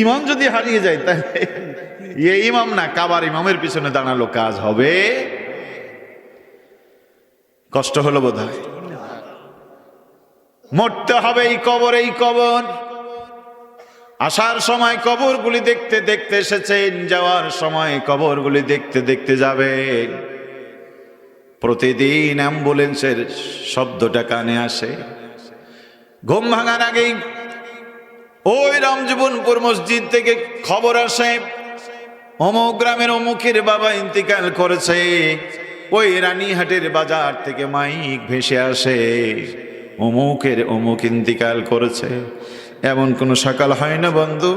ইমান যদি হারিয়ে যায় তাহলে ইমাম না, কাবার ইমামের পিছনে দাঁড়ালো কাজ হবে? কষ্ট হলো বোধহয়। মরতে হবে এই কবর, এই কবর। আসার সময় কবরগুলি দেখতে দেখতে এসেছেন, যাওয়ার সময় কবরগুলি দেখতে দেখতে যাবেন। প্রতিদিন অ্যাম্বুলেন্সের শব্দটা কানে আসে। ঘুম ভাঙার আগেই ওই রামজীবনপুর মসজিদ থেকে খবর আসে, অমুক গ্রামের অমুকের বাবা ইন্তিকাল করেছে। ওই রানীহাটের বাজার থেকে মাইক ভেসে আসে, অমুকের অমুক ইন্তিকাল করেছে। এমন কোনো সকাল হয় না বন্ধু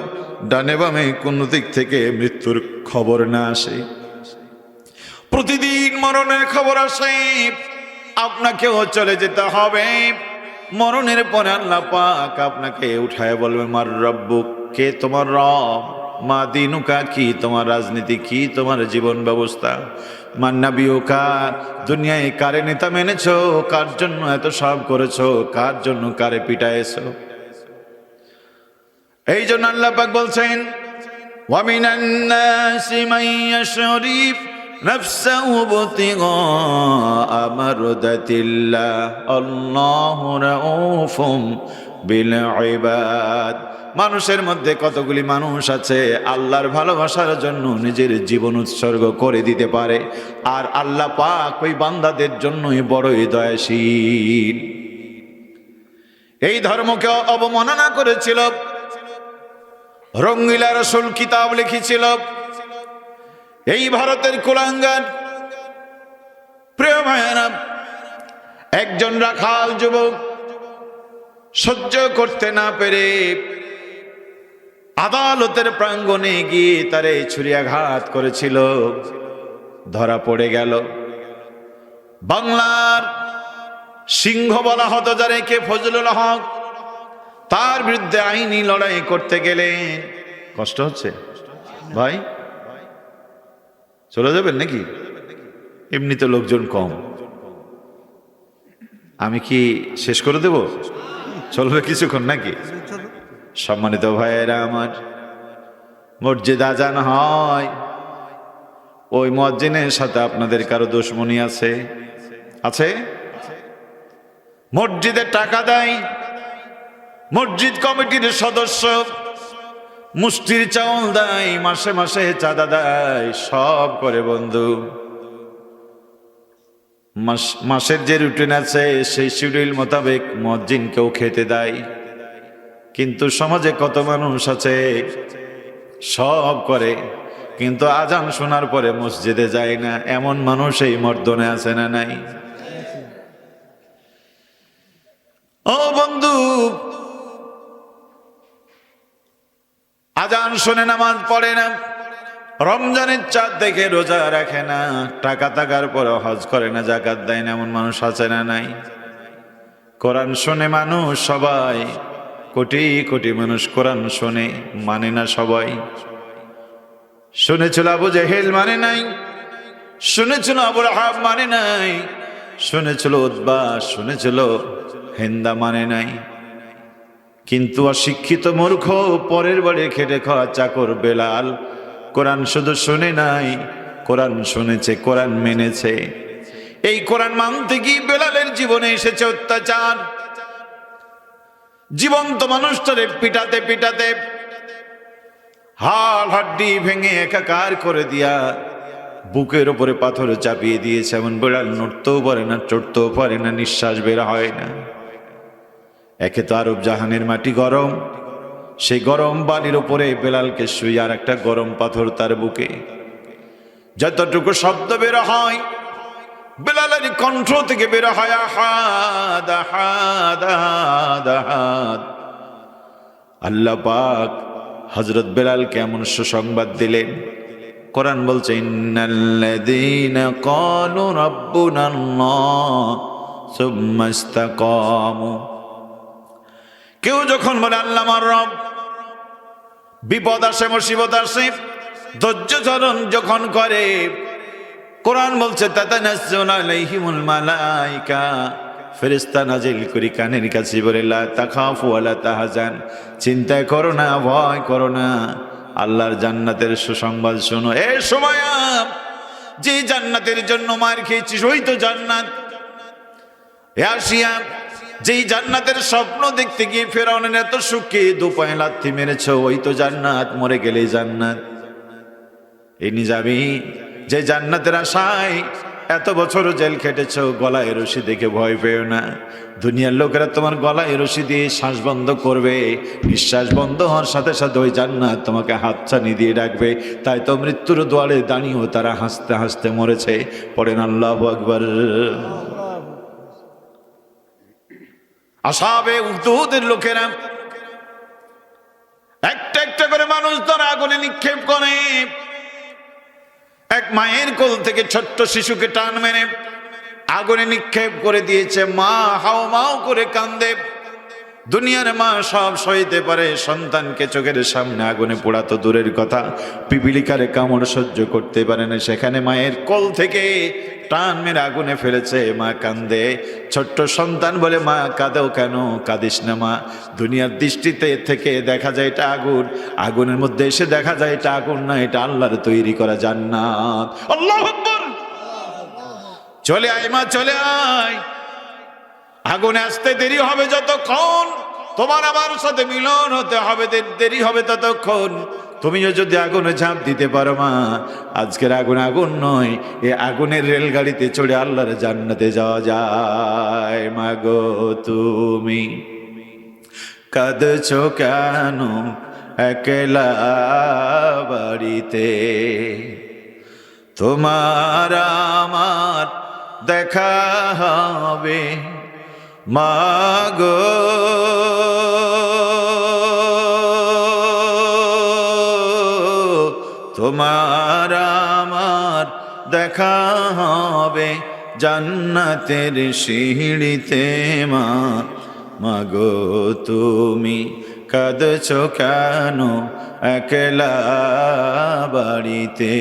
ডানে বামে কোনো দিক থেকে মৃত্যুর খবর না আসে, প্রতিদিন মরণের খবর আসে, আপনাকেও চলে যেতে হবে। মরণের পরে আল্লাহ পাক আপনাকে উঠায় বলবে মার রব্বুক, কে তোমার রব, মা দিনুকা, কি তোমার রাজনীতি, কি তোমার জীবন ব্যবস্থা, মান নাবিয়ুকা, দুনিয়ায় কারে নেতা মেনেছো, কার জন্য এত সব করেছো, কার জন্য কারে পিটাইছো। এই জন্য আল্লাহ পাক বলছেন ওয়া মিনান নাসি মান ইয়াশরি নাফসাহু ইবতিগা মারদাতিল্লাহ আল্লাহু রাউফুম বিল ইবাদ। মানুষের মধ্যে কতগুলি মানুষ আছে আল্লাহর ভালোবাসার জন্য নিজের জীবন উৎসর্গ করে দিতে পারে, আর আল্লাহ পাক ওই বান্দাদের জন্যই বড়ই দয়াশীল। এই ধর্মকে অবমাননা করেছিল, রঙ্গিলা রসুল কিতাব লিখেছিল, এই ভারতের কুলাঙ্গার প্রিয় ভাইয়েরা, একজন রাখাল যুবক সহ্য করতে না পেরে আদালতের প্রাঙ্গণে গিয়ে তারে ছুরিয়াঘাত করেছিল, ধরা পড়ে গেল। বাংলার সিংহ বলা হতো যারে, কে ফজলুল হক, তার বিরুদ্ধে আইনি লড়াই করতে গেলেন। কষ্ট হচ্ছে ভাই, চলে যাবেন নাকি? এমনিতে লোকজন কম, আমি কি শেষ করে দেব? চলবে কিছুক্ষণ নাকি? সম্মানিত ভাইয়েরা আমার, মসজিদ আজান হয়, ওই মুয়াজ্জিনের সাথে আপনাদের কারো দুশমনি আছে? আছে? মসজিদে টাকা দেয়, মসজিদ কমিটির সদস্য মুষ্টির চাউল দেয়, মাসে মাসে চাঁদা দেয়, সব করে বন্ধু। মাসের যে রুটিন আছে সেই শিডিউল মোতাবেক মুয়াজ্জিনকেও খেতে দেয়। কিন্তু সমাজে কত মানুষ আছে সব করে, কিন্তু আজান শোনার পরে মসজিদে যায় না, এমন মানুষ এই মর্দনে আছে না নাই? ও বন্ধু, আজান শুনে নামাজ পড়ে না, রমজানের চাঁদ দেখে রোজা রাখে না, টাকা থাকার পরে হজ করে না, যাকাত দেয় না, এমন মানুষ আছে না নাই? কোরআন শুনে মানুষ সবাই, কোটি কোটি মানুষ কোরআন শুনে, মানে না সবাই। শুনেছিল আবু জেহেল মানে নাই, শুনেছিল আবু লাহাব মানে নাই, শুনেছিল উতবা, শুনেছিল হিন্দা মানে নাই। কিন্তু অশিক্ষিত মূর্খ পরের বাড়ি খেটে খাওয়া চাকর বেলাল কোরআন শুধু শুনে নাই, কোরআন শুনেছে, কোরআন মেনেছে। এই কোরআন মানতে গিয়ে বেলালের জীবনে এসেছে অত্যাচার। জীবন্ত মানুষটারে পিটাতে পিটাতে হাড় হাড্ডি ভেঙে একাকার করে দিয়া বুকের উপরে পাথর চাপিয়ে দিয়েছে। এমন বেড়াল নড়তেও পারে না, চড়তেও পারে না, নিঃশ্বাস বের হয় না। একে তো আরব জাহানের মাটি গরম, সেই গরম বালির উপরে বেলালকে শুই, আর একটা গরম পাথর তার বুকে। যতটুকু শব্দ বের হয় বেলালের কণ্ঠ থেকে বের হয় আহাদ আহাদ আহাদ আহাদ। আল্লাহ পাক হযরত বেলালকে এমন সুসংবাদ দিলেন, কোরআন বলছে ইন্নাল্লাযীনা ক্বালু রাব্বুনাল্লাহ সুম্মা ইসতাকামু। কেউ যখন বলে আল্লাহ আমার রব, বিপদ আসে, মুসিবত আসে, ধৈর্য ধারণ যখন করে, কোরআন বলছে তাতানাজ্জালু আলাইহিমুল মালায়েকা, ফেরেশতা নাজিল করি কানের কাছে বলে লা তাখাফু ওয়া লা তাহজান, চিন্তা করো না, ভয় করো না, আল্লাহর জান্নাতের সুসংবাদ শোনো। এ সময় যে জান্নাতের জন্য মার খেয়েছিস ওই তো জান্নাত। এ আসিয়া যেই জান্নাতের স্বপ্ন দেখতে গিয়ে ফেরাউনের এত সুখে দুপায়ে লাথি মেরেছ, ওই তো জান্নাত, মরে গেলেই জান্নাত। এই নিজামি যে জান্নাতের আশায় এত বছর জেল খেটেছ, গলায় রশি দেখে ভয় পেও না। দুনিয়ার লোকেরা তোমার গলায় রশি দিয়ে শ্বাস বন্ধ করবে, নিঃশ্বাস বন্ধ হওয়ার সাথে সাথে ওই জান্নাত তোমাকে হাতছানি দিয়ে ডাকবে। তাই তো মৃত্যুর দুয়ারে দাঁড়িয়েও তারা হাসতে হাসতে মরেছে। পড়েন আল্লাহু আকবার। আসহাবে উহদের লোকেরা একটা একটা করে মানুষ ধরে আগুনে নিক্ষেপ করে, এক মায়ের কোল থেকে ছোট্ট শিশুকে টান মেরে আগুনে নিক্ষেপ করে দিয়েছে। মা হাও মাও করে কান্দে। দুনিয়ার মা সব সইতে পারে, সন্তানকে চোখের সামনে আগুনে পোড়া তো দূরের কথা, পিপিলিকারে কামড় সহ্য করতে পারে না। সেখানে মায়ের কোল থেকে টান মেরে আগুনে ফেলেছে, মা কান্দে। ছোট্ট সন্তান বলে, মা কাঁদেও কেন? কাঁদিস না মা, দুনিয়ার দৃষ্টিতে থেকে দেখা যায় এটা আগুন, আগুনের মধ্যে এসে দেখা যায় এটা আগুন না, এটা আল্লাহর তৈরি করা জান্নাত। আল্লাহু আকবার। চলে আয় মা, চলে আয়। আগুনে আসতে দেরি হবে যতক্ষণ, তোমার আমার সাথে মিলন হতে হবে দেরি হবে ততক্ষণ। তুমিও যদি আগুনে ঝাঁপ দিতে পারো মা, আজকের আগুন আগুন নয়, এ আগুনের রেলগাড়িতে চড়ে আল্লাহর জান্নাতে যাওয়া যায়। মাগো তুমি কাঁদছো কেন একলা বাড়িতে? তোমার আমার দেখা হবে মাগো, তোমার আমার দেখা হবে জান্নাতের সিঁড়িতে। মা মাগো তুমি কাঁদছো কেন একলা বাড়িতে?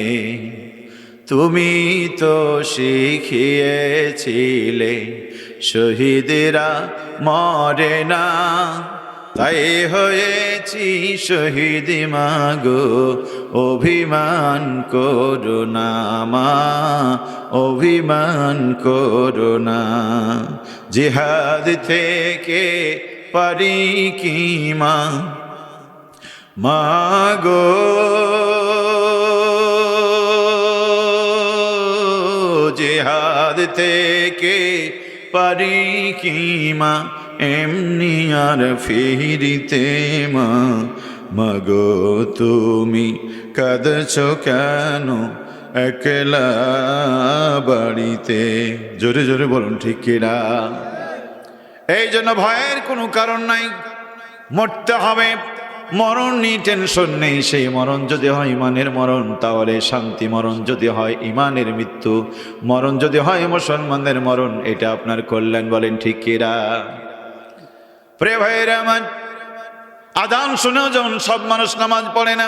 তুমি তো শিখিয়েছিলে শহীদরা মরে না, তাই হয়েছি শহীদ মাগো। অভিমান করো না মা, অভিমান করো না। জিহাদ থেকে পারি কি মা মাগো, জিহাদ থেকে পারি কি মা এমনি আর ফিরিতে? মা মাগো তুমি কাঁদছো কেন একলা বাড়িতে? জোরে জোরে বলুন ঠিক কিনা? এই জন্য ভয়ের কোনো কারণ নাই, মরতে হবে। মরণ নিয়ে টেনশন নেই। সেই মরণ যদি হয় ইমানের মরণ, তাহলে শান্তি। মরণ যদি হয় ইমানের মৃত্যু, মরণ যদি হয় মুসলমানদের মরণ, এটা আপনার কল্যাণ। বলেন ঠিক কিনা? প্রিয় ভাইয়েরা আমার, আযান শুনেও যেমন সব মানুষ নামাজ পড়ে না,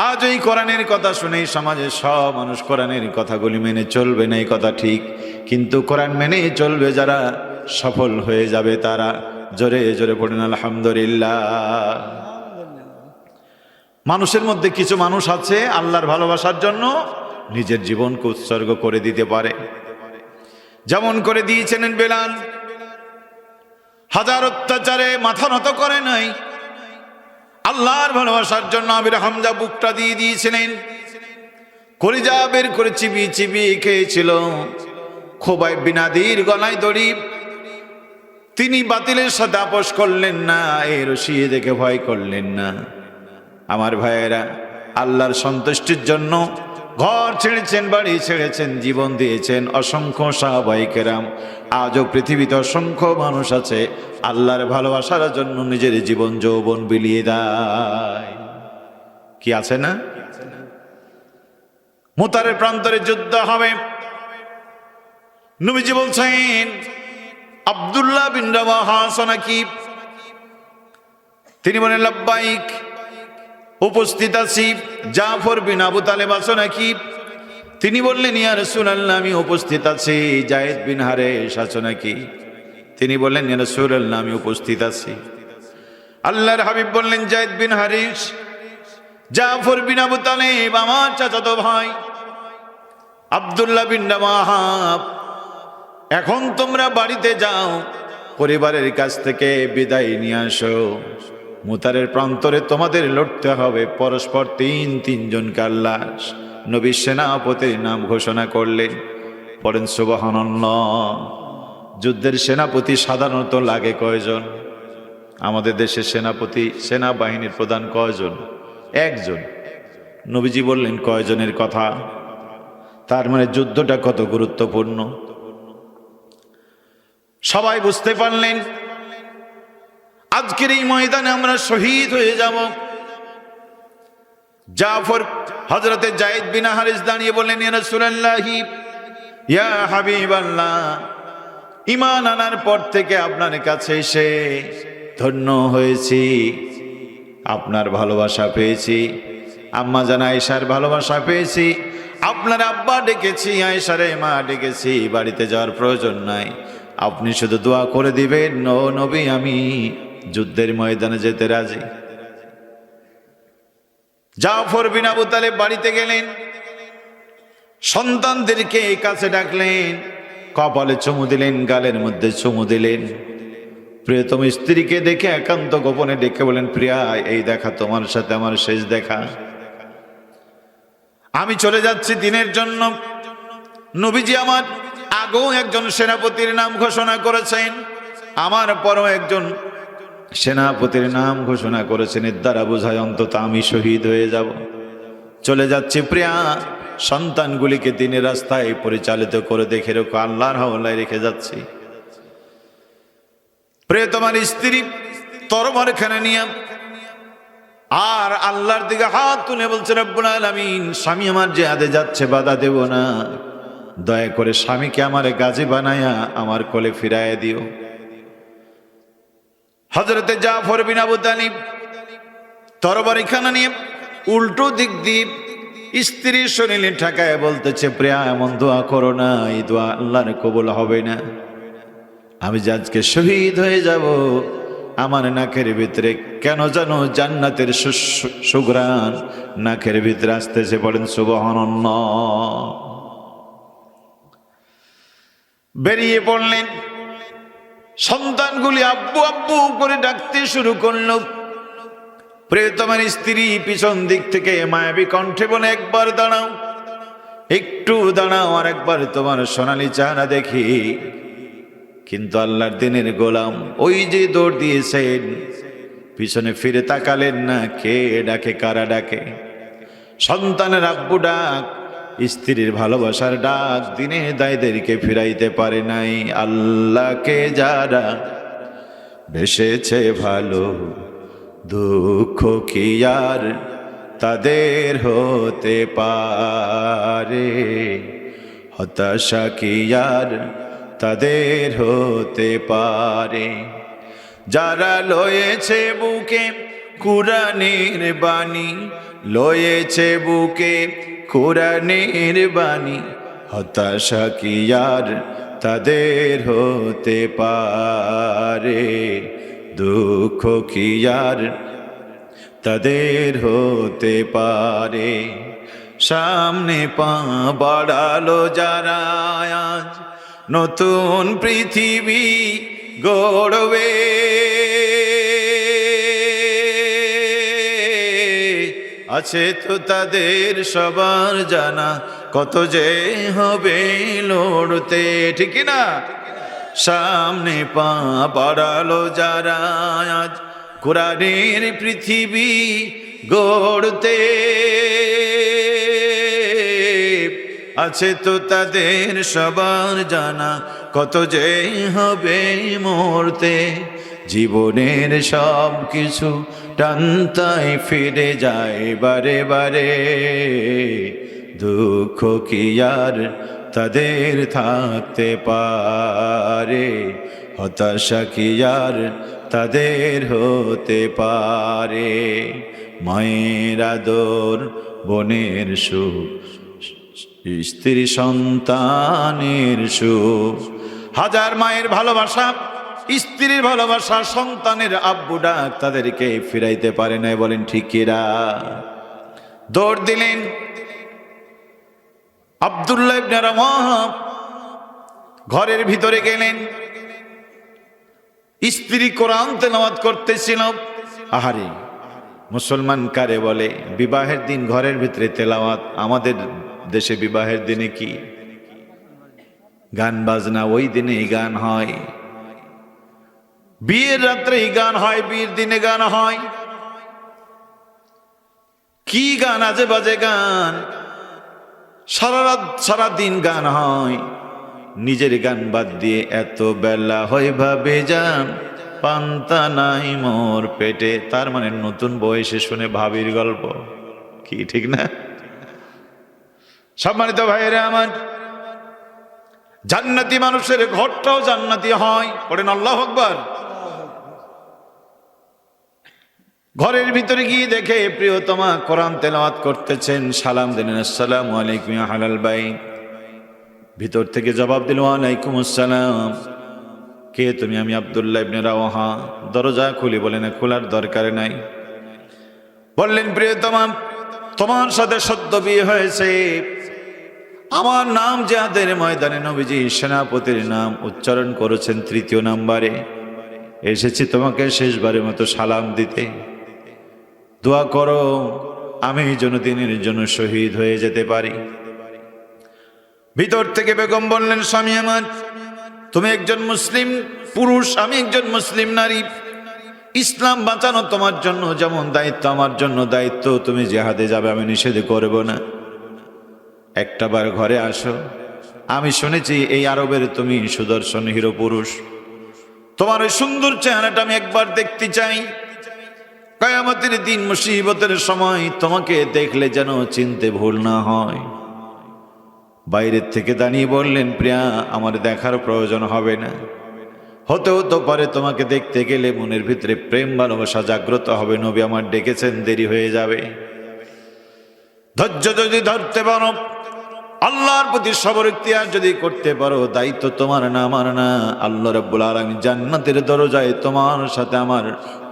আজ এই কোরআনের কথা শুনেই সমাজে সব মানুষ কোরআনের কথাগুলি মেনে চলবে না, এই কথা ঠিক। কিন্তু কোরআন মেনে চলবে যারা, সফল হয়ে যাবে তারা। জোরে জোরে পড়েন আলহামদুলিল্লাহ। মানুষের মধ্যে কিছু মানুষ আছে আল্লাহর ভালোবাসার জন্য নিজের জীবনকে উৎসর্গ করে দিতে পারে। যেমন করে দিয়েছিলেন বেলাল, হাজার অত্যাচারে মাথা নত করে নাই। আল্লাহর ভালোবাসার জন্য আমির হামজা বুকটা দিয়ে দিয়েছিলেন, কলিজা বের করে চিবিয়ে চিবিয়ে খেয়েছিল। খোবাইব বিন আদির গলায় দড়ি, তিনি বাতিলের সাথে আপোষ করলেন না, এই রশি দেখে ভয় করলেন না। আমার ভাইয়েরা, আল্লাহর সন্তুষ্টির জন্য ঘর ছেড়েছেন, বাড়ি ছেড়েছেন, জীবন দিয়েছেন। অসংখ্য সাহাবায়ে কেরাম, আজও পৃথিবীতে অসংখ্য মানুষ আছে আল্লাহর ভালোবাসার জন্য নিজের জীবন যৌবন বিলিয়ে দেয়। কি আছে না? মুতারের প্রান্তরে যুদ্ধ হবে। নবীজি বলছেন, আব্দুল্লাহ বিন রাওয়াহা নাকি? তিনি বলেন লাব্বাইক, উপস্থিত আছি। জাফর বিন আবু তালেব আছো নাকি? তিনি বললেন ইয়া রাসূলুল্লাহ, আমি উপস্থিত আছি। যায়েদ বিন হারেস আছো নাকি? তিনি বললেন ইয়া রাসূলুল্লাহ, আমি উপস্থিত আছি। আল্লাহর হাবিব বললেন, যায়েদ বিন হারেস, জাফর বিন আবু তালেব আমার চাচাতো ভাই। আব্দুল্লাহ বিন রাওয়াহা, এখন তোমরা বাড়িতে যাও, পরিবারের কাছ থেকে বিদায় নিয়ে আসো। মুতারের প্রান্তরে তোমাদের লড়তে হবে। পরস্পর তিনজনকে আল্লাহ নবীর সেনাপতির নাম ঘোষণা করলেন। পড়েন সুবহানাল্লাহ। যুদ্ধের সেনাপতি সাধারণত লাগে কয়জন? আমাদের দেশের সেনাপতি, সেনাবাহিনীর প্রধান কয়জন? একজন। নবীজি বললেন কয়জনের কথা? তার মানে যুদ্ধটা কত গুরুত্বপূর্ণ সবাই বুঝতে পারলেন। আজকের এই ময়দানে আমরা শহীদ হয়ে যাব। জাফর হযরতে যায়েদ বিন হারিস দাঁড়িয়ে বললেন, ইয়া রাসূলুল্লাহি, ইয়া হাবিবাল্লাহ, ঈমান আনার পর থেকে আপনার কাছে এসে ধন্য হয়েছি, আপনার ভালোবাসা পেয়েছি, আম্মা জান আয়েশার ভালোবাসা পেয়েছি, আপনার আব্বা ডেকেছি, আয়েশারে মা ডেকেছি, বাড়িতে যাওয়ার প্রয়োজন নাই, আপনি শুধু দোয়া করে দিবেন, ও নবী আমি যুদ্ধের ময়দানে যেতে রাজি। জাফর বিন আবু তালেব বাড়িতে গেলেন, সন্তানদেরকে কাছে ডাকলেন, কপালে চুমু দিলেন, গালের মধ্যে চুমু দিলেন। প্রিয়তম স্ত্রীকে দেখে একান্ত গোপনে ডেকে বলেন, প্রিয়া, এই দেখা তোমার সাথে আমার শেষ দেখা, আমি চলে যাচ্ছি দিনের জন্য। নবীজি আমার আগেও একজন সেনাপতির নাম ঘোষণা করেছেন, আমার পরও একজন সেনাপতির নাম ঘোষণা করেছেন, এর দ্বারা বোঝায় অন্তত আমি শহীদ হয়ে যাব। চলে যাচ্ছি প্রিয়া, সন্তানগুলিকে দিনের রাস্তায় পরিচালিত করে দেখে রেখো, আল্লাহর হাওলায় রেখে যাচ্ছি। প্রিয় তোমার স্ত্রী তরবারখানা নিয়ে আর আল্লাহর দিকে হাত তুলে বলছে, রব্বুল আলামিন, স্বামী আমার জিহাদে যাচ্ছে, বাধা দেব না, দয়া করে স্বামীকে আমার গাজী বানায়া আমার কোলে ফিরাইয়া দিও। হযরতে জাফর বিন আবু তালিব তরবারিখানা নিয়ে উল্টো দিক দিয়ে স্ত্রীর শরীরে ঠেকায় বলতেছে, প্রিয়া, এমন দোয়া করো না, এই দোয়া আল্লাহর কবুল হবে না। আমি যে আজকে শহীদ হয়ে যাব, আমার নাকের ভিতরে কেন জানো জান্নাতের সুঘ্রাণ নাকের ভিতরে আসতেছে, পড়েন সুবহানাল্লাহ। বেরিয়ে পড়লেন, সন্তানগুলি আব্বু আব্বু করে ডাকতে শুরু করল। প্রিয়তমার স্ত্রী পিছন দিক থেকে মায়াবী কণ্ঠে বলে, একবার দাঁড়াও, একটু দাঁড়াও, আর একবার তোমার সোনালী চেহারা দেখি। কিন্তু আল্লাহর দিনের গোলাম ওই যে দৌড় দিয়েছেন, পিছনে ফিরে তাকালেন না, কে ডাকে, কারা ডাকে? সন্তানের আব্বু ডাক, স্ত্রীর ভালোবাসার ডাক দিনে দায়দেরকে ফিরাইতে পারে নাই। আল্লাহকে যারা বেসেছে ভালো, দুঃখ কি আর তাদের হতে পারে, হতাশা কি আর তাদের হতে পারে। যারা লয়েছে বুকে কুরআনের বাণী, লয়েছে বুকে কুরআনের বাণী, হতাশা কি আর তাদের হতে পারে, দুঃখ কি আর তাদের হতে পারে। সামনে পা বাড়ালো যারা আজ নতুন পৃথিবী গড়বে, আছে তো তাদের সবার জানা, কত যে হবে লড়তে, ঠিক না? সামনে পা বাড়ালো যারা আজ কোরআনের পৃথিবী গড়তে, আছে তো তাদের সবার জানা, কত যে হবে মরতে। জীবনের সব কিছু টানতাই ফিরে যায় বারে বারে, দুঃখ কি আর তাদের থাকতে পারে, হতাশা কি আর তাদের হতে পারে। মায়ের আদর, বোনের সুখ, স্ত্রী সন্তানের সুখ, হাজার মায়ের ভালোবাসা, স্ত্রীর ভালোবাসা, সন্তানের আব্বু ডাক তাদেরকে ফিরাইতে পারে না। বলেন ঠিক কিরা? দৌড় দিলেন আব্দুল্লাহ ইবনে রাওয়াহা, ঘরের ভিতরে গেলেন, স্ত্রী কোরআন তেলাওয়াত করতেছিল। আহারে, মুসলমান কারে বলে? বিবাহের দিন ঘরের ভিতরে তেলাওয়াত। আমাদের দেশে বিবাহের দিনে কি গান বাজনা? ওই দিনে গান হয়, বিয়ের রাত্রে গান হয়, বিয়ের দিনে গান হয়। কি গান, আজে বাজে গান, সারা রাত সারা দিন গান হয়। নিজের গান বাদ দিয়ে এত বেলা হয় ভাবে যান, পান্তা নাই মোর পেটে। তার মানে নতুন বয়সে শুনে ভাবির গল্প। কি ঠিক না? সম্মানিত ভাইয়েরা আমার, জান্নাতি মানুষের ঘরটাও জান্নাতি হয়। পড়েন আল্লাহু আকবার। ঘরের ভিতরে গিয়ে দেখে প্রিয়তমা কোরআন তেলাওয়াত করতেছেন, সালাম দিলেন আসসালামু আলাইকুম ইয়া আহলাল বাইত। ভিতর থেকে জবাব দিল ওয়ালাইকুম আসসালাম। কে তুমি? আমি আব্দুল্লাহ ইবনে রাওয়াহা। দরজা খুলি? বলে না, খোলার দরকার নাই। বললেন প্রিয়তমা, তোমার সাথে সদ্য বিয়ে হয়েছে, আমার নাম জিহাদের ময়দানে নবীজি সেনাপতির নাম উচ্চারণ করেছেন 3য় নাম্বারে। এসেছি তোমাকে শেষবারের মতো সালাম দিতে। দোয়া করো আমি যেন দিনের জন্য শহীদ হয়ে যেতে পারি। ভিতর থেকে বেগম বললেন, স্বামী আমার, তুমি একজন মুসলিম পুরুষ, আমি একজন মুসলিম নারী। ইসলাম বাঁচানো তোমার জন্য যেমন দায়িত্ব, আমার জন্য দায়িত্ব। তুমি জিহাদে যাবে, আমি নিষেধ করব না। একটাবার ঘরে আসো। আমি শুনেছি এই আরবের তুমি সুদর্শন হিরো পুরুষ, তোমার ওই সুন্দর চেহারাটা আমি একবার দেখতে চাই। কিয়ামতের দিন মুসিবতের সময় তোমাকে দেখলে যেন চিনতে ভুল না হয়। বাইরের থেকে দাঁড়িয়ে বললেন, প্রিয়া, আমার দেখার প্রয়োজন হবে না। হতেও তো পারে তোমাকে দেখতে গেলে মনের ভিতরে প্রেম ভালোবাসা জাগ্রত হবে। নবী আমার ডেকেছেন, দেরি হয়ে যাবে। ধৈর্য যদি ধরতে পারো, আল্লাহর প্রতি সবর ইখতিয়ার যদি করতে পারো, দায়িত্ব তোমার না আমার না। আল্লাহ রাব্বুল আলামিন জান্নাতের দরজায় তোমার সাথে আমার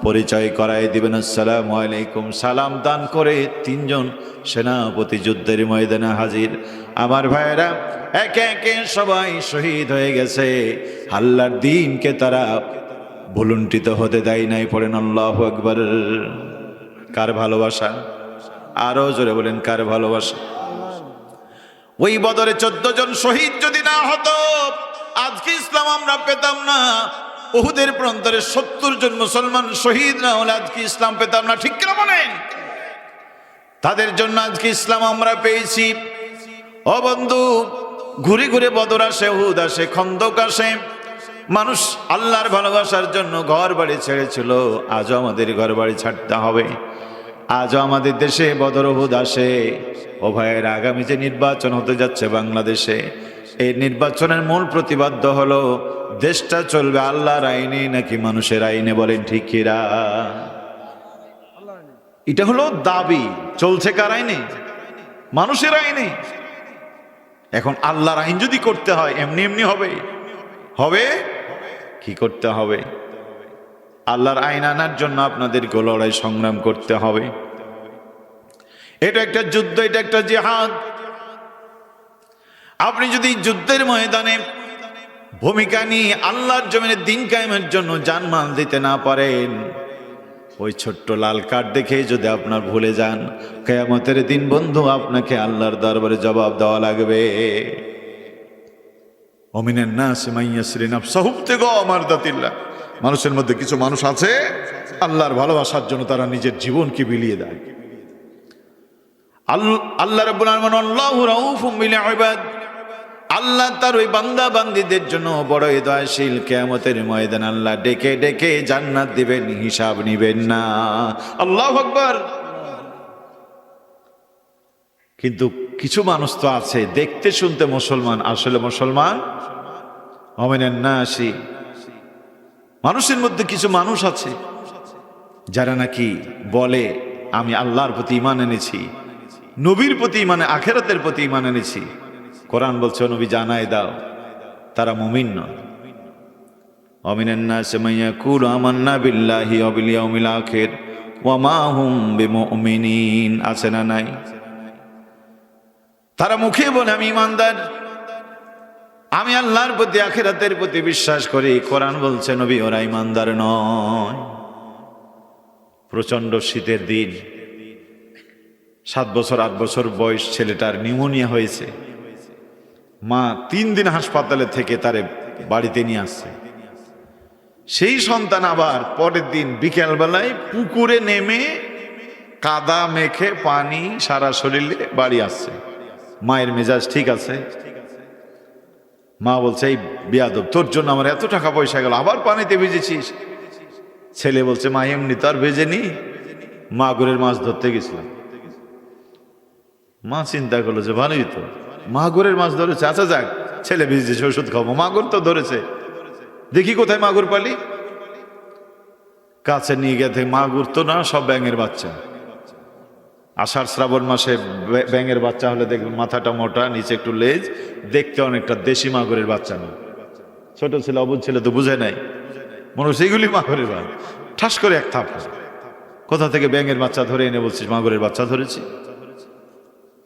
পরিচয় করায় দিবেন। আসসালামু আলাইকুম। সালাম দান করে 3জন সেনাপতি যুদ্ধের ময়দানে হাজির। আমার ভাইয়েরা, একে একে সবাই শহীদ হয়ে গেছে। আল্লাহর দ্বীনকে তারা ভুলুণ্ঠিত হতে দেয় নাই। পড়েন আল্লাহু আকবার। কার ভালোবাসা? আরো জোরে বলেন, কার ভালোবাসা? ওই বদরে 14 জন শহীদ যদি না হতো, আজকে ইসলাম আমরা পেতাম না। উহুদের প্রান্তরে 70 জন মুসলমান শহীদ না হলে আজকে ইসলাম পেতাম না। ঠিক কিনা বলেন? তাদের জন্য আজকে ইসলাম আমরা পেয়েছি। ও বন্ধু, ঘুরে ঘুরে বদর আসে, উহুদ আসে, খন্দক আসে। মানুষ আল্লাহর ভালোবাসার জন্য ঘর বাড়ি ছেড়েছিল। আজও আমাদের ঘর বাড়ি ছাড়তে হবে। আজও আমাদের দেশে বদর উহুদ আসে। ও ভাইয়ের, আগামী যে নির্বাচন হতে যাচ্ছে বাংলাদেশে, এই নির্বাচনের মূল প্রতিবাদ্য হলো দেশটা চলবে আল্লাহর আইনে নাকি মানুষের আইনে? বলেন ঠিক কিরা? এটা হলো দাবি। চলছে কার আইনে? মানুষের আইনে। এখন আল্লাহর আইন যদি করতে হয়, এমনি এমনি হবে? হবে কি করতে হবে? আল্লাহর আইন আনার জন্য আপনাদেরকে লড়াই সংগ্রাম করতে হবে। এটা একটা যুদ্ধ, এটা একটা জিহাদ। আপনি যদি যুদ্ধের ময়দানে ভূমিকা নিয়ে আল্লাহর জমিনে দ্বীন কায়েমের জন্য জানমাল দিতে না পারেন, ওই ছোট্ট লাল কার্ড দেখে যদি আপনার ভুলে যান, কিয়ামতের দিন বন্ধু আপনাকে আল্লাহর দরবারে জবাব দেওয়া লাগবে। ওমিনান নাসি মান ইয়াসরি নাফসাহু ইবতিগা মারদাতিল্লাহ। মানুষের মধ্যে কিছু মানুষ আছে আল্লাহর ভালোবাসার জন্য তারা নিজের জীবনকে বিলিয়ে দেয়। আল্লাহ রাব্বুল আলামিন আল্লাহু রাউফুম বিল ইবাদ। আল্লাহ তার ওই বান্দা বান্দীদের জন্য বড়ই দয়াশীল। কিয়ামতের ময়দানে আল্লাহ ডেকে ডেকে জান্নাত দিবেন, হিসাব নিবেন না। আল্লাহু আকবার। কিন্তু কিছু মানুষ তো আছে দেখতে শুনতে মুসলমান, আসলে মুসলমান। ওমিনান নাসি, মানুষের মধ্যে কিছু মানুষ আছে যারা নাকি বলে আমি আল্লাহর প্রতি ঈমান এনেছি, নবীর প্রতি মানে আখিরাতের প্রতি ঈমান এনেছি। কোরআন বলছে নবী জানায় দাও, তারা মুমিন নয়। ওমিনান নাসি মান ইয়াকুলু আমান্না বিল্লাহি ওয়া বিল ইয়াউমিল আখির ওয়া মা হুম বিমুমিনিন। আছে না নাই? তারা মুখে বলে আমি ঈমানদার, আমি আল্লাহর প্রতি আখিরাতের প্রতি বিশ্বাস করি। কোরআন বলছে নবী ওরা ঈমানদার নয়। প্রচন্ড শীতের দিন, 7 বছর 8 বছর বয়স ছেলেটার নিউমোনিয়া হয়েছে। মা 3 দিন হাসপাতালে থেকে তারে বাড়িতে নিয়ে আসছে। সেই সন্তান আবার পরের দিন বিকেলবেলায় পুকুরে নেমে কাদা মেখে পানি সারা শরীরে বাড়ি আসছে। মায়ের মেজাজ ঠিক আছে? মা বলছে এই বেয়াদব, তোর জন্য আমার এত টাকা পয়সা গেল, আবার পানিতে ভিজেছিস। ছেলে বলছে মা এমনি তো আর ভেজেনি, মাগুরের মাছ ধরতে গেছিলাম। মা চিন্তা করলো যে ভালোই তো, মাগুরের মাছ ধরেছে, আচ্ছা যাক, ছেলে ভিজেছে, ওষুধ খাবো, মাগুর তো ধরেছে, দেখি কোথায় মাগুর পালি। কাছে নিয়ে গেছে, মাগুর তো না, সব ব্যাঙের বাচ্চা। আষাঢ় শ্রাবণ মাসে ব্যাঙের বাচ্চা হলে দেখবেন মাথাটা মোটা, নিচে একটু লেজ, দেখতে অনেকটা দেশি মাগুরের বাচ্চা না। ছোট ছেলে, অবুঝ ছেলে তো বুঝে নাই, মনে হচ্ছে এগুলি মাগুরের বাচ্চা। ঠাস করে এক থাপ, কোথা থেকে ব্যাঙের বাচ্চা ধরে এনে বলছিস মাগুরের বাচ্চা ধরেছি।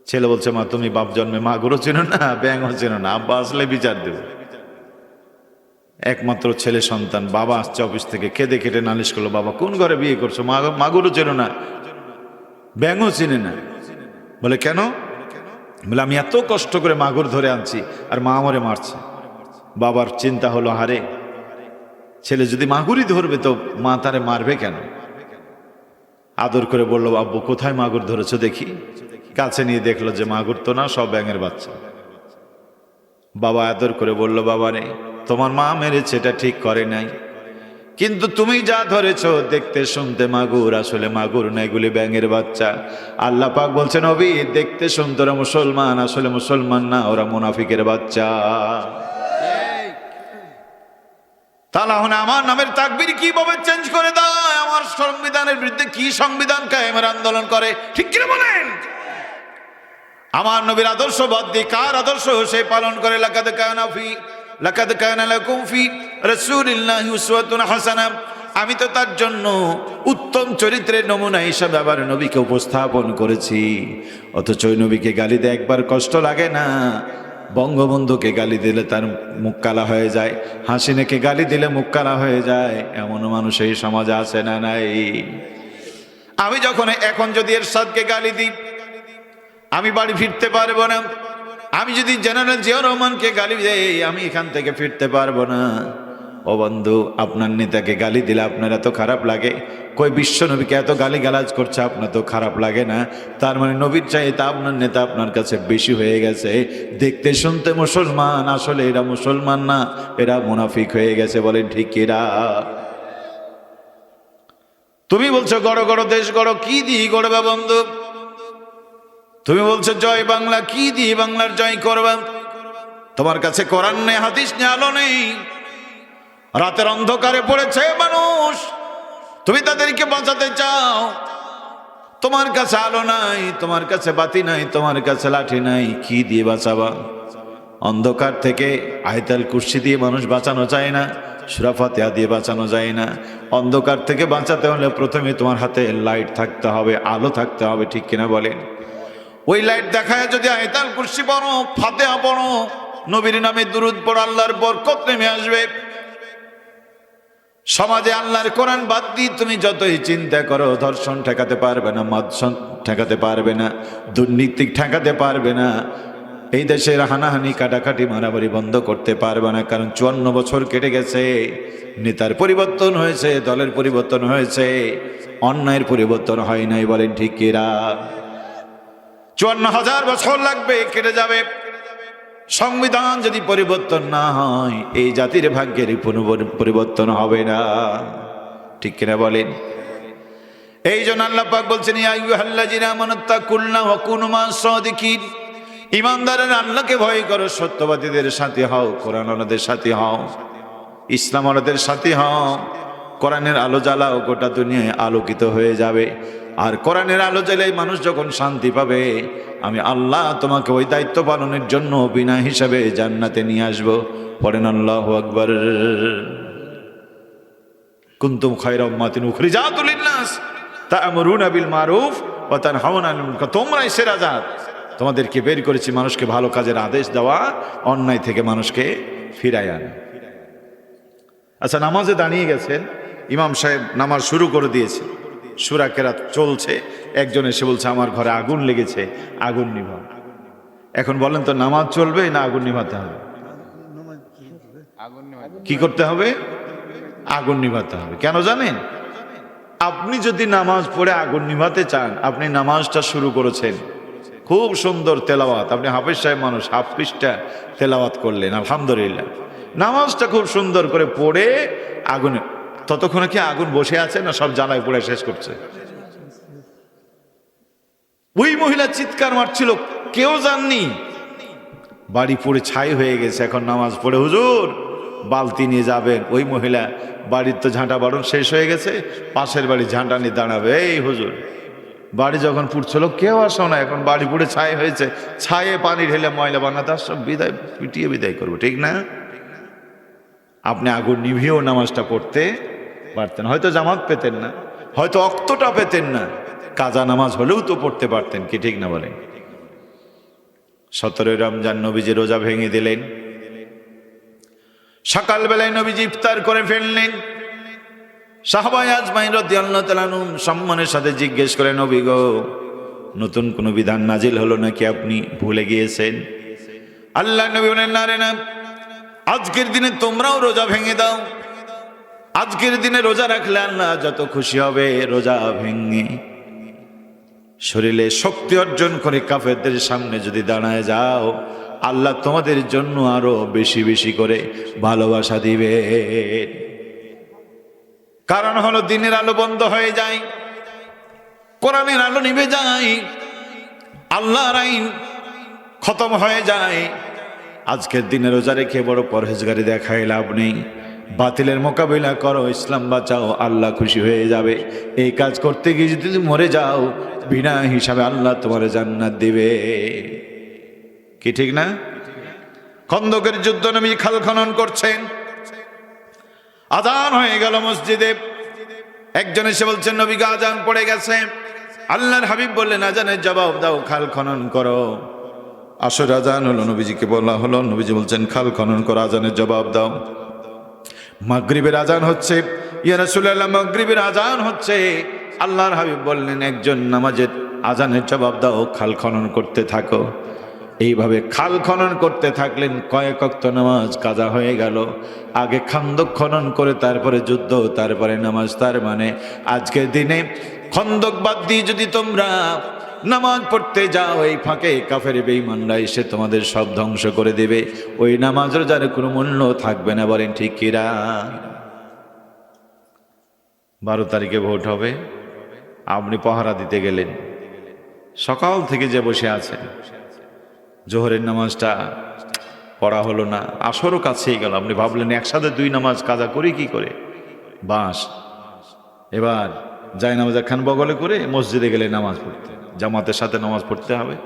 ছেলে বলছে, মা তুমি বাপ জন্মে মাগুরও চেনো না, ব্যাঙও চেনো না, আব্বা আসলে বিচার দেবে। একমাত্র ছেলে সন্তান, বাবা আসছে অফিস থেকে, কেঁদে কেটে নালিশ করলো, বাবা কোন ঘরে বিয়ে করছো, মাগুরও চেনো না, ব্যাঙও চিনে না। বলে কেন? বলে আমি এত কষ্ট করে মাগুর ধরে আনছি আর মা আমারে মারছে। বাবার চিন্তা হলো, হারে ছেলে যদি মাগুরই ধরবে তো মা তারে মারবে কেন? আদর করে বললো, আব্বু কোথায় মাগুর ধরেছো দেখি। কাছে নিয়ে দেখলো যে মাগুর তো না, সব ব্যাঙের বাচ্চা। বাবা আদর করে বলল, বাবা রে, তোমার মা মেরেছে, এটা ঠিক করে নাই, কিন্তু তুমি যা ধরেছো দেখতে শুনতে মাগুর, আসলে মাগুর না, এগুলি ব্যাঙের বাচ্চা। আল্লাহ পাক বলছেন, নবী দেখতে শুনতে ওরা মুসলমান, আসলে মুসলমান না, ওরা মুনাফিকের বাচ্চা। তাহলে আমার নামের তাকবীর কিভাবে চেঞ্জ করে দেয়, আমার সংবিধানের বিরুদ্ধে কি সংবিধান কায়েমের আন্দোলন করে, ঠিক কিনা বলেন? আমার নবীর আদর্শ বাদ দিয়ে কার আদর্শ সে পালন করে? লাকাদ কানা লাকুম ফি রাসূলিল্লাহি উসওয়াতুন হাসানাহ। আমি তো তার জন্য উত্তম চরিত্রের নমুনা হিসাবে আবার নবীকে উপস্থাপন করেছি। অথচ ওই নবীকে গালি দিয়ে একবার কষ্ট লাগে না? বঙ্গবন্ধুকে গালি দিলে তার মুখ কালা হয়ে যায়, হাসিনাকে গালি দিলে মুখ কালা হয়ে যায়, এমন মানুষ এই সমাজে আছে না নাই? আমি যখন এখন যদি এরশাদকে গালি দিই, আমি বাড়ি ফিরতে পারবো না। আমি যদি জেনারেল জিয়াউর রহমানকে গালি দেই, আমি এখান থেকে ফিরতে পারবো না। ও বন্ধু, আপনার নেতাকে গালি দিলে আপনার এত খারাপ লাগে? কই বিশ্ব নবীকে এত গালি গালাজ করছে, আপনার তো খারাপ লাগে না? তার মানে নবীর চাইতে আপনার নেতা আপনার কাছে বেশি হয়ে গেছে। দেখতে শুনতে মুসলমান, আসলে এরা মুসলমান না, এরা মুনাফিক হয়ে গেছে। বলেন ঠিক এরা? তুমি বলছো গড় গড় দেশ গড়, কি দিয়ে গড়বা বন্ধু? তুমি বলছো জয় বাংলা, কি দিয়ে বাংলার জয় করবা? তোমার কাছে কোরআন নেই, হাদিস নেই, আলো নেই। রাতের অন্ধকারে পড়েছে মানুষ, তুমি তাদেরকে বাঁচাতে চাও। তোমার কাছে আলো নাই, তোমার কাছে বাতি নাই, তোমার কাছে লাঠি নাই, কি দিয়ে বাঁচাবা? অন্ধকার থেকে আয়াতুল কুরসি দিয়ে মানুষ বাঁচানো যায় না, সূরা ফাতিহা দিয়ে বাঁচানো যায় না। অন্ধকার থেকে বাঁচাতে হলে প্রথমে তোমার হাতে লাইট থাকতে হবে, আলো থাকতে হবে, ঠিক কিনা বলেন? ওই লাইট দেখায় যদি আয়াতুল কুরসি পড়ো, ফাতিহা পড়ো, নবীর নামে দুরূদ পড়ো, আল্লাহর বরকত নেমে আসবে। সমাজে আল্লাহর কোরআন বাদ দিয়ে তুমি যতই চিন্তা করো, ধর্ষণ ঠেকাতে পারবে না, মাদক ঠেকাতে পারবে না, দুর্নীতি ঠেকাতে পারবে না, এই দেশের হানাহানি কাটাকাটি মারামারি বন্ধ করতে পারবে না। কারণ 54 বছর কেটে গেছে, নেতার পরিবর্তন হয়েছে, দলের পরিবর্তন হয়েছে, অন্যায়ের পরিবর্তন হয় নাই। বলেন ঠিক কিনা? 54,000 বছর লাগবে, কেটে যাবে। সংবিধান যদি পরিবর্তন না হয়, এই জাতির ভাগ্যের পরিবর্তন হবে না, ঠিক কিনা বলেন? এই জন্য আল্লাহ পাক বলছেন, ইয়া আইয়ুহাল্লাযীনা আমানুত্তাকুল্লাহ ওয়া কুনু মা'আস সাদিকিন। ঈমানদারেরা আল্লাহকে ভয় করো, সত্যবাদীদের সাথে হও, কোরআনওয়ালাদের সাথে হও, ইসলামওয়ালাদের সাথে হও। কোরআনের আলো জ্বালাও, গোটা দুনিয়ায় আলোকিত হয়ে যাবে। আর কোরআনের আলো জ্বালাই মানুষ যখন শান্তি পাবে, আমি আল্লাহ তোমাকে ওই দায়িত্ব পালনের জন্য বিনা হিসাবে জান্নাতে নিয়ে আসবো। পড়েন আল্লাহু আকবার। কুনতুম খায়রা উম্মাতিন উখরিজাত লিন-নাস তা'মুরুনা বিল মারুফ ওয়া তানহাউনা আনিল মুনকার। তোমরাই সেরা জাত, তোমাদেরকে বের করেছি মানুষকে ভালো কাজের আদেশ দেওয়া, অন্যায় থেকে মানুষকে ফিরায় আনা। আচ্ছা, নামাজে দাঁড়িয়ে গেছেন, ইমাম সাহেব নামাজ শুরু করে দিয়েছে, সূরা কেরাত চলছে, একজন এসে বলছে আমার ঘরে আগুন লেগেছে, আগুন নিভাও। এখন বলেন তো, নামাজ চলবে না আগুন নিভাতে হবে? কি করতে হবে? আগুন নিভাতে হবে। কেন জানেন? আপনি যদি নামাজ পড়ে আগুন নিভাতে চান, আপনি নামাজটা শুরু করেছেন, খুব সুন্দর তেলাওয়াত, আপনি হাফেজ সাহেব মানুষ, হাফ পৃষ্ঠা তেলাওয়াত করলেন, আলহামদুলিল্লাহ, নামাজটা খুব সুন্দর করে পড়ে আগুনে, ততক্ষণে কি আগুন বসে আছে না সব জ্বালায় পড়ে শেষ করছে? ওই মহিলা চিৎকার মারছিল, কেউ জাননি, বাড়ি পুড়ে ছাই হয়ে গেছে। এখন নামাজ পড়ে হুজুর বালতি নিয়ে যাবেন। ওই মহিলা বাড়ির তো ঝাঁটা বাড়ন শেষ হয়ে গেছে, পাশের বাড়ি ঝাঁটা নিয়ে দাঁড়াবে, এই হুজুর বাড়ি যখন পুড়ছিল কেউ আসো না, এখন বাড়ি পুড়ে ছাই হয়েছে, ছায়ে পানি ঢেলে ময়লা বানাতে সব বিদায় পিটিয়ে বিদায় করবো, ঠিক না? আপনি আগুন নিভিয়েও নামাজটা পড়তে পারতেন, হয়তো জামাত পেতেন না, হয়তো অক্তটা পেতেন না, কাজা নামাজ হলেও তো পড়তে পারতেন, কি ঠিক না বলেন? 17 রমজান নবীজি রোজা ভেঙে দিলেন। সকালবেলায় নবীজি ইফতার করে ফেললেন। সাহাবায়ে আজমাইন রাদিয়াল্লাহু তাআলা আনহুম সম্মানের সাথে জিজ্ঞেস করে, নবী গো, নতুন কোন বিধান নাজিল হলো নাকি আপনি ভুলে গিয়েছেন? আল্লাহ নবী বলেন, না রে না, আজকের দিনে তোমরাও রোজা ভেঙে দাও। আজকের দিনে রোজা রাখলে আল্লাহ যত খুশি হবে। রোজা ভেঙে শরীরে শক্তি অর্জন করে কাফেরদের সামনে যদি দাঁড়ায় যাও, আল্লাহ তোমাদের জন্য আরো বেশি বেশি করে ভালোবাসা দিবে। কারণ হলো দিনের আলো বন্ধ হয়ে যায়, কোরআনের আলো নিভে যায়, আল্লাহর আইন খতম হয়ে যায়। আজকের দিনে রোজা রেখে বড় পরহেজগারি দেখায় লাভ নেই। বাতিলের মোকাবিলা করো, ইসলাম বাঁচাও, আল্লাহ খুশি হয়ে যাবে। এই কাজ করতে গিয়ে যদি তুমি মরে যাও, বিনা হিসাবে আল্লাহ তোমার জান্নাত দিবে, কি ঠিক না? খন্দকের যুদ্ধ নবী খাল খনন করছেন, আজান হয়ে গেল মসজিদে। একজন এসে বলছেন, নবীকে আজান পড়ে গেছে। আল্লাহর হাবিব বললেন, আজানের জবাব দাও, খাল খনন করো। আসর আজান হলো, নবীজিকে বলা হলো, নবীজি বলছেন খাল খনন করো, আজানের জবাব দাও। মাগরিবের আজান হচ্ছে, ইয়া রাসূলুল্লাহ মাগরিবের আজান হচ্ছে। আল্লাহর হাবিব বললেন, একজন নামাজের আজানের জবাব দাও, খাল খনন করতে থাকো। এইভাবে খাল খনন করতে থাকলেন, কয়েক ওয়াক্ত নামাজ কাজা হয়ে গেল। আগে খন্দক খনন করে তারপরে যুদ্ধ, তারপরে নামাজ। তার মানে আজকের দিনে খন্দক বাদ দিয়ে যদি তোমরা নামাজ পড়তে যাও, এই ফাঁকে কাফের বেঈমানরা এসে তোমাদের সব ধ্বংস করে দেবে। ওই নামাজের যার কোনো মূল্য থাকবে না, বলেন ঠিক কিরা? 12 তারিখে ভোট হবে, আপনি পহারা দিতে গেলেন, সকাল থেকে যে বসে আছেন, জোহরের নামাজটা পড়া হলো না, আসরও কাছেই গেল, আপনি ভাবলেন একসাথে 2 নামাজ কাজা করি কি করে, বাস। এবার যাই নামাজ খান বগলে করে মসজিদে গেলে নামাজ পড়তে, জামাতের সাথে নামাজ পড়তে হবে।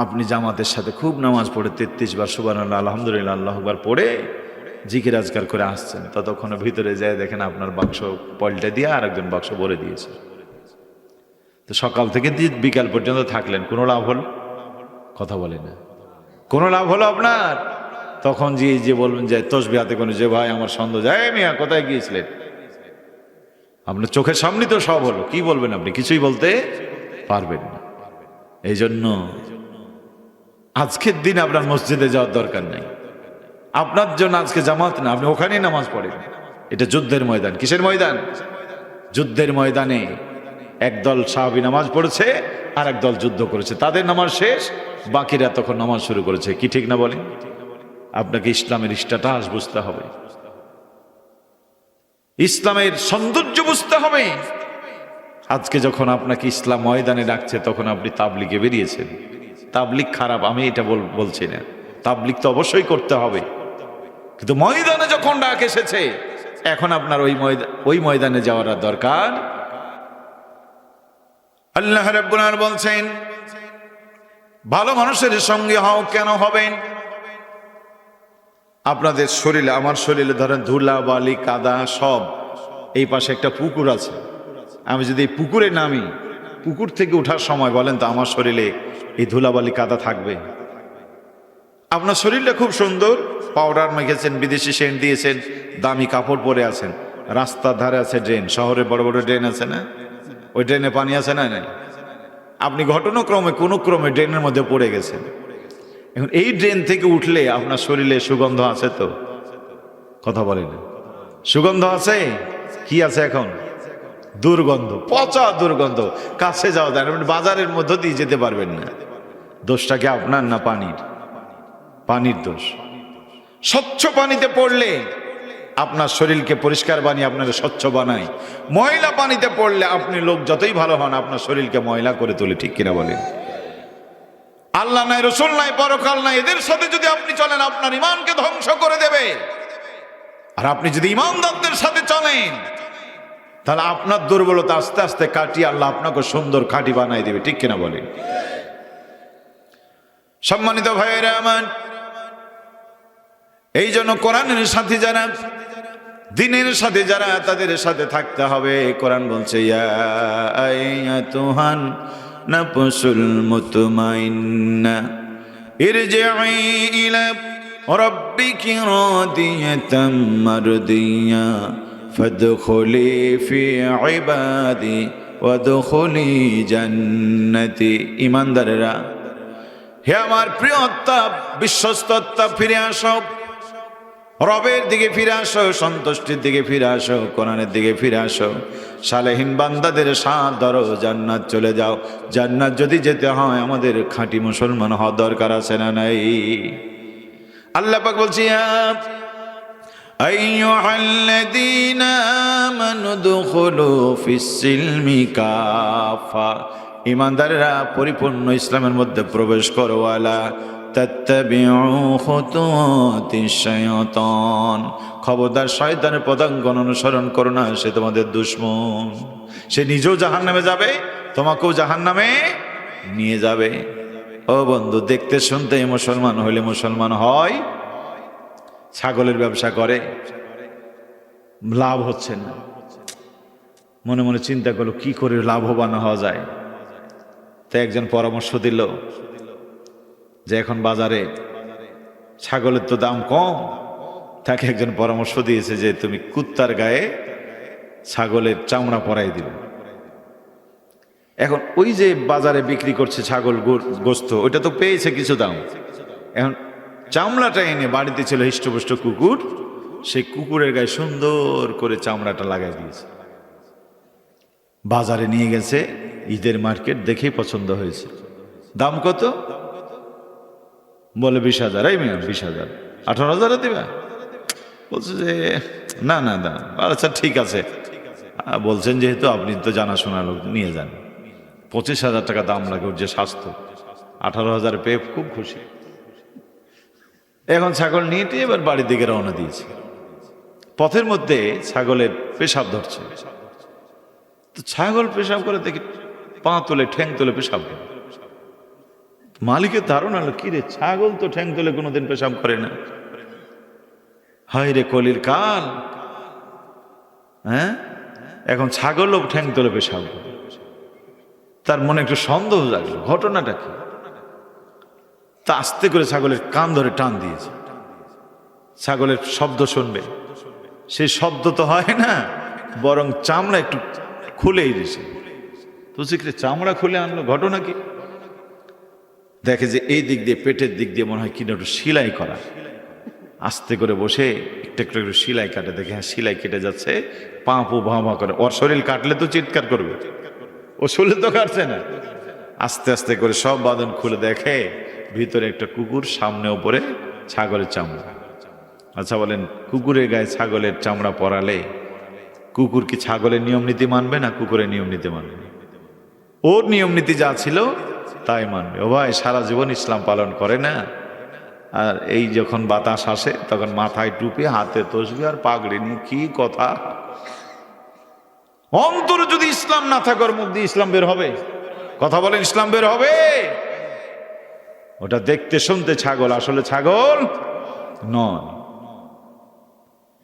আপনি জামাতের সাথে খুব নামাজ পড়ে 33 বার সুবহানাল্লাহ আলহামদুলিল্লাহ আল্লাহু আকবার পড়ে জিকির আজকার করে আসছেন, ততক্ষণে ভিতরে যায় দেখেন আপনার বাক্স পল্টে দিয়ে আর একজন বাক্স ভরে দিয়েছে। তো সকাল থেকে বিকাল পর্যন্ত থাকলেন, কোনো লাভ হল? কথা বলে না, কোনো লাভ হলো আপনার? তখন যে বলবেন যে তসবিহ হাতে কোনো, যে ভাই আমার সন্দেহ যায়, মিয়া কোথায় গিয়েছিলেন? আপনার চোখের সামনে তো সব হলো, কি বলবেন আপনি? কিছুই বলতে পারবেন না। এই জন্য আজকের দিন আপনার মসজিদে যাওয়ার দরকার নাই। আপনার জন্য আজকে জামাত না, আপনি ওখানেই নামাজ পড়েন। এটা যুদ্ধের ময়দান। কিসের ময়দান? যুদ্ধের ময়দানে একদল সাহাবী নামাজ পড়েছে, আর একদল যুদ্ধ করেছে, তাদের নামাজ শেষ, বাকিরা তখন নামাজ শুরু করেছে, কি ঠিক না বলেন? আপনাকে ইসলামের স্ট্যাটাস বুঝতে হবে, ইসলামের সৌন্দর্য বুঝতে হবে। আজকে যখন আপনাকে ইসলাম ময়দানে ডাকছে, তখন আপনি তাবলিগে বেরিয়েছেন। তাবলিগ খারাপ আমি এটা বলছি না, তাবলিগ তো অবশ্যই করতে হবে, কিন্তু ময়দানে যখন ডাক এসেছে, এখন আপনার ওই ময়দানে যাওয়ার দরকার। আল্লাহ রাব্বুল আলামিন বলছেন, ভালো মানুষের সঙ্গে হও। কেন হবেন? আপনাদের শরীরে, আমার শরীরে ধরেন ধুলা বালি কাদা সব, এই পাশে একটা পুকুর আছে, আমি যদি এই পুকুরে নামি, পুকুর থেকে ওঠার সময় বলেন তো আমার শরীরে এই ধুলাবালি কাদা থাকবে? আপনার শরীরটা খুব সুন্দর, পাউডার মেখেছেন, বিদেশি সেন্ট দিয়েছেন, দামি কাপড় পরে আছেন, রাস্তার ধারে আছে ড্রেন, শহরে বড় বড় ড্রেন আছে না, ওই ড্রেনে পানি আছে না? নাই। আপনি ঘটনাক্রমে কোনো ক্রমে ড্রেনের মধ্যে পড়ে গেছেন। এখন এই ড্রেন থেকে উঠলে আপনার শরীরে সুগন্ধ আছে তো? কথা বলেন, সুগন্ধ আছে? কি আছে এখন? দুর্গন্ধ, পচা দুর্গন্ধ, কাছে যাওয়া যায় না, বাজারের মধ্য দিয়ে যেতে পারবেন না। দোষটা কি আপনার না পানির? পানির দোষ। স্বচ্ছ পানিতে পড়লে আপনার শরীরকে পরিষ্কার বানিয়ে আপনার স্বচ্ছ বানায়। ময়লা পানিতে পড়লে আপনি লোক যতই ভালো হন আপনার শরীরকে ময়লা করে তোলে, ঠিক কিনা বলেন? আল্লাহ নাই, রসুল নাই, পরকাল নাই, এদের সাথে যদি আপনি চলেন আপনার ইমানকে ধ্বংস করে দেবে। আর আপনি যদি ইমানদারদের সাথে চলেন তাহলে আপনার দুর্বলতা আস্তে আস্তে কাটিয়ে আল্লাহ আপনাকে সুন্দর খাঁটি বানাই দেবে, ঠিক কিনা বলেন? সম্মানিত ভাইয়েরা আমার, এই জন্য কোরআনের সাথে যারা, দ্বীনের সাথে যারা, তাদের সাথে থাকতে হবে। কোরআন বলছে ইয়া আইয়াতুহান নাফসুল মুতমাইন্না ইরজিই ইলা রাব্বিকি রাদিয়াতাম মারদিয়া ফাদখুলি ফি ইবাদি ওয়াদখুলি জান্নাতি। ঈমানদারেরা, হে আমার প্রিয় আত্মা, বিশ্বস্ত আত্মা, ফিরে আসো, রবের দিকে ফিরে আসো, সন্তুষ্টির দিকে ফিরে আসো, কোরআনের দিকে ফিরে আসো। সালেহীন বান্দাদের সাথ ধরো, জান্নাত চলে যাও। জান্নাত যদি যেতে হয় আমাদের খাঁটি মুসলমান হওয়া দরকার আছে না নাই? আল্লাহ পাক বলছি আইয়ুহাল্লাযীনা আমানু দুখুলু ফিস-সিলমি কাফা। ঈমানদাররা পরিপূর্ণ ইসলামের মধ্যে প্রবেশ করো। ওয়ালা তাত্তাবিউ খুতুওয়াতিশ শাইতান। খবরদার শয়তানের পদাঙ্ক অনুসরণ করো না, সে তোমাদের দুশমন। সে নিজেও জাহান্নামে যাবে, তোমাকেও জাহান্নামে নিয়ে যাবে। ও বন্ধু, দেখতে শুনতে মুসলমান হইলে মুসলমান হয়, ছাগলের ব্যবসা করে, লাভ হচ্ছে না, মনে মনে চিন্তা করলো কি করে লাভবান হওয়া যায়। তাই একজন পরামর্শ দিল যে এখন বাজারে ছাগলের তো দাম কম। তাকে একজন পরামর্শ দিয়েছে যে তুমি কুত্তার গায়ে ছাগলের চামড়া পরাই দিবে। এখন ওই যে বাজারে বিক্রি করছে ছাগল গোস্ত, ওইটা তো পেয়েছে কিছু দাম, এখন চামড়াটা এনে বাড়িতে ছিল হৃষ্টপুষ্ট কুকুর, সেই কুকুরের গায়ে সুন্দর করে চামড়াটা লাগাই দিয়েছে। বাজারে নিয়ে গেছে, ঈদের মার্কেট দেখেই পছন্দ হয়েছে। দাম কত? বলে 20,000। এই মেয়ে 20,000, 18,000 দিবা? বলছে যে না না না। আচ্ছা ঠিক আছে, বলছেন যেহেতু আপনি তো জানাশোনা লোক, নিয়ে যান। 25,000 টাকা দাম লাগে ওর যে স্বাস্থ্য, 18,000 পেয়ে খুব খুশি। এখন ছাগল নিয়ে এবার বাড়ির দিকে রওনা দিয়েছে। পথের মধ্যে ছাগলের পেশাব ধরছে, তো ছাগল পেশাব করে দেখি পা তুলে ঠ্যাং তুলে পেশাব করে। মালিকের ধারণা হলো কি রে, ছাগল তো ঠ্যাং তুলে কোনোদিন পেশাব করে না। হায় রে কলির কাল, হ্যাঁ এখন ছাগলও ঠ্যাং তুলে পেশাব করে। তার মনে একটু সন্দেহ জাগলো, ঘটনাটা কি? তা আস্তে করে ছাগলের কান ধরে টান দিয়েছে। ছাগলের শব্দ শুনবে, সেই শব্দ তো হয় না, বরং চামড়া একটু খুলেই দিয়েছে। তো চামড়া খুলে আনলো, ঘটনা কি? দেখে যে এই দিক দিয়ে, পেটের দিক দিয়ে মনে হয় কিনা একটু সিলাই করা। আস্তে করে বসে একটু একটু একটু সিলাই কাটে, দেখে হ্যাঁ সিলাই কেটে যাচ্ছে। পা পু ভা ভা করে, ওর শরীর কাটলে তো চিৎকার করবে, ও শরীর তো কাটছে না। আস্তে আস্তে করে সব বাঁধন খুলে দেখে ভিতরে একটা কুকুর, সামনে ওপরে ছাগলের চামড়া। আচ্ছা বলেন, কুকুরের গায়ে ছাগলের চামড়া পরালে কুকুর কি ছাগলের নিয়ম নীতি মানবে না কুকুরের নিয়ম নীতি মানবে? ওর নিয়ম নীতি যা ছিল তাই মানবে। ও ভাই, সারা জীবন ইসলাম পালন করে না, আর এই যখন বাতাস আসে তখন মাথায় টুপি, হাতে তসবি আর পাগড়ি নিয়ে, কি কথা! অন্তরে যদি ইসলাম না থাকে ওর মুখ দিয়ে ইসলাম বের হবে? কথা বলেন, ইসলাম বের হবে? ওটা দেখতে শুনতে ছাগল, আসলে ছাগল নয়।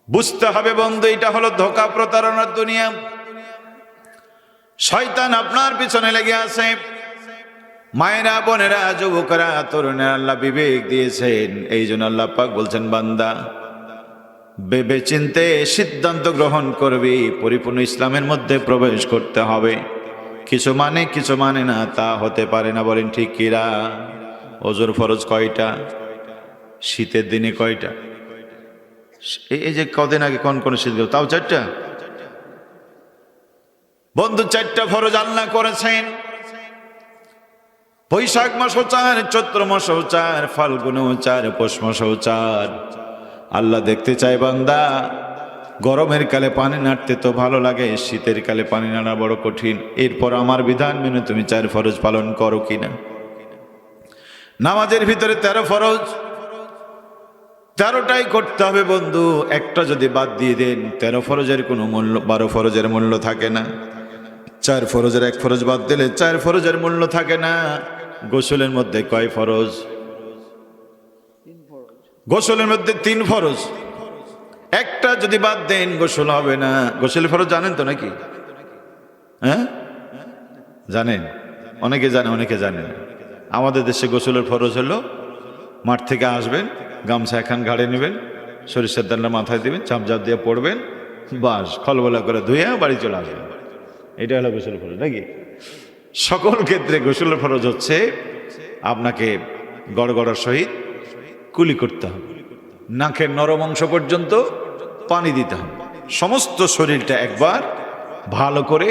বুঝতে হবে বন্ধু, এটা হলো ধোঁকা, প্রতারণার দুনিয়া। শয়তান আপনার পিছনে লেগে আছে। মায়েরা, বোনেরা, যুবকরা, তরুণেরা, আল্লাহ বিবেক দিয়েছেন। এই জন্য আল্লাহ পাক বলছেন, বান্দা ভেবে চিন্তে সিদ্ধান্ত গ্রহণ করবি, পরিপূর্ণ ইসলামের মধ্যে প্রবেশ করতে হবে। কিছু মানে না, তা হতে পারে না। বলেন ঠিক কিরা? ওজোর ফরজ কয়টা? শীতের দিনে কয়টা? এই যে কদিন আগে কোন শীত গেল, তাও 4টা। বন্ধু, 4টা ফরজ আল্লাহ করেছেন। বৈশাখ মাসও 4, চৈত্র মাসও 4, ফাল্গুনেও 4, পৌষ মাসেও 4। আল্লাহ দেখতে চায় বান্দা গরমের কালে পানি নাড়তে তো ভালো লাগে, শীতের কালে পানি নাড়া বড় কঠিন। এরপর আমার বিধান মেনে তুমি 4 ফরজ পালন করো কিনা? নামাজের ভিতরে 13 ফরজ, 13টাই করতে হবে বন্ধু। একটা যদি বাদ দিয়ে দেন 13 ফরজের কোনো মূল্য, 12 ফরজের মূল্য থাকে না। 4 ফরজের 1 ফরজ বাদ দিলে 4 ফরজের মূল্য থাকে না। গোসলের মধ্যে কয় ফরজ? গোসলের মধ্যে 3 ফরজ। একটা যদি বাদ দেন গোসল হবে না। গোসলের ফরজ জানেন তো নাকি? হ্যাঁ জানেন? অনেকে জানে, অনেকে জানে না। আমাদের দেশে গোসলের ফরজ হলো মাঠ থেকে আসবেন, গামছা এখান ঘাড়ে নেবেন, সরিষার দান্না মাথায় দিবেন, চাপচাপ দিয়ে পড়বেন, বাস খলবলা করে ধুয়ে বাড়ি চলে আসবেন। এটা হলো গোসল ফরজ নাকি? সকল ক্ষেত্রে গোসলের ফরজ হচ্ছে আপনাকে গড়গড়ার সহিত কুলি করতে হবে, নাকের নরম অংশ পর্যন্ত পানি দিতে হবে, সমস্ত শরীরটা একবার ভালো করে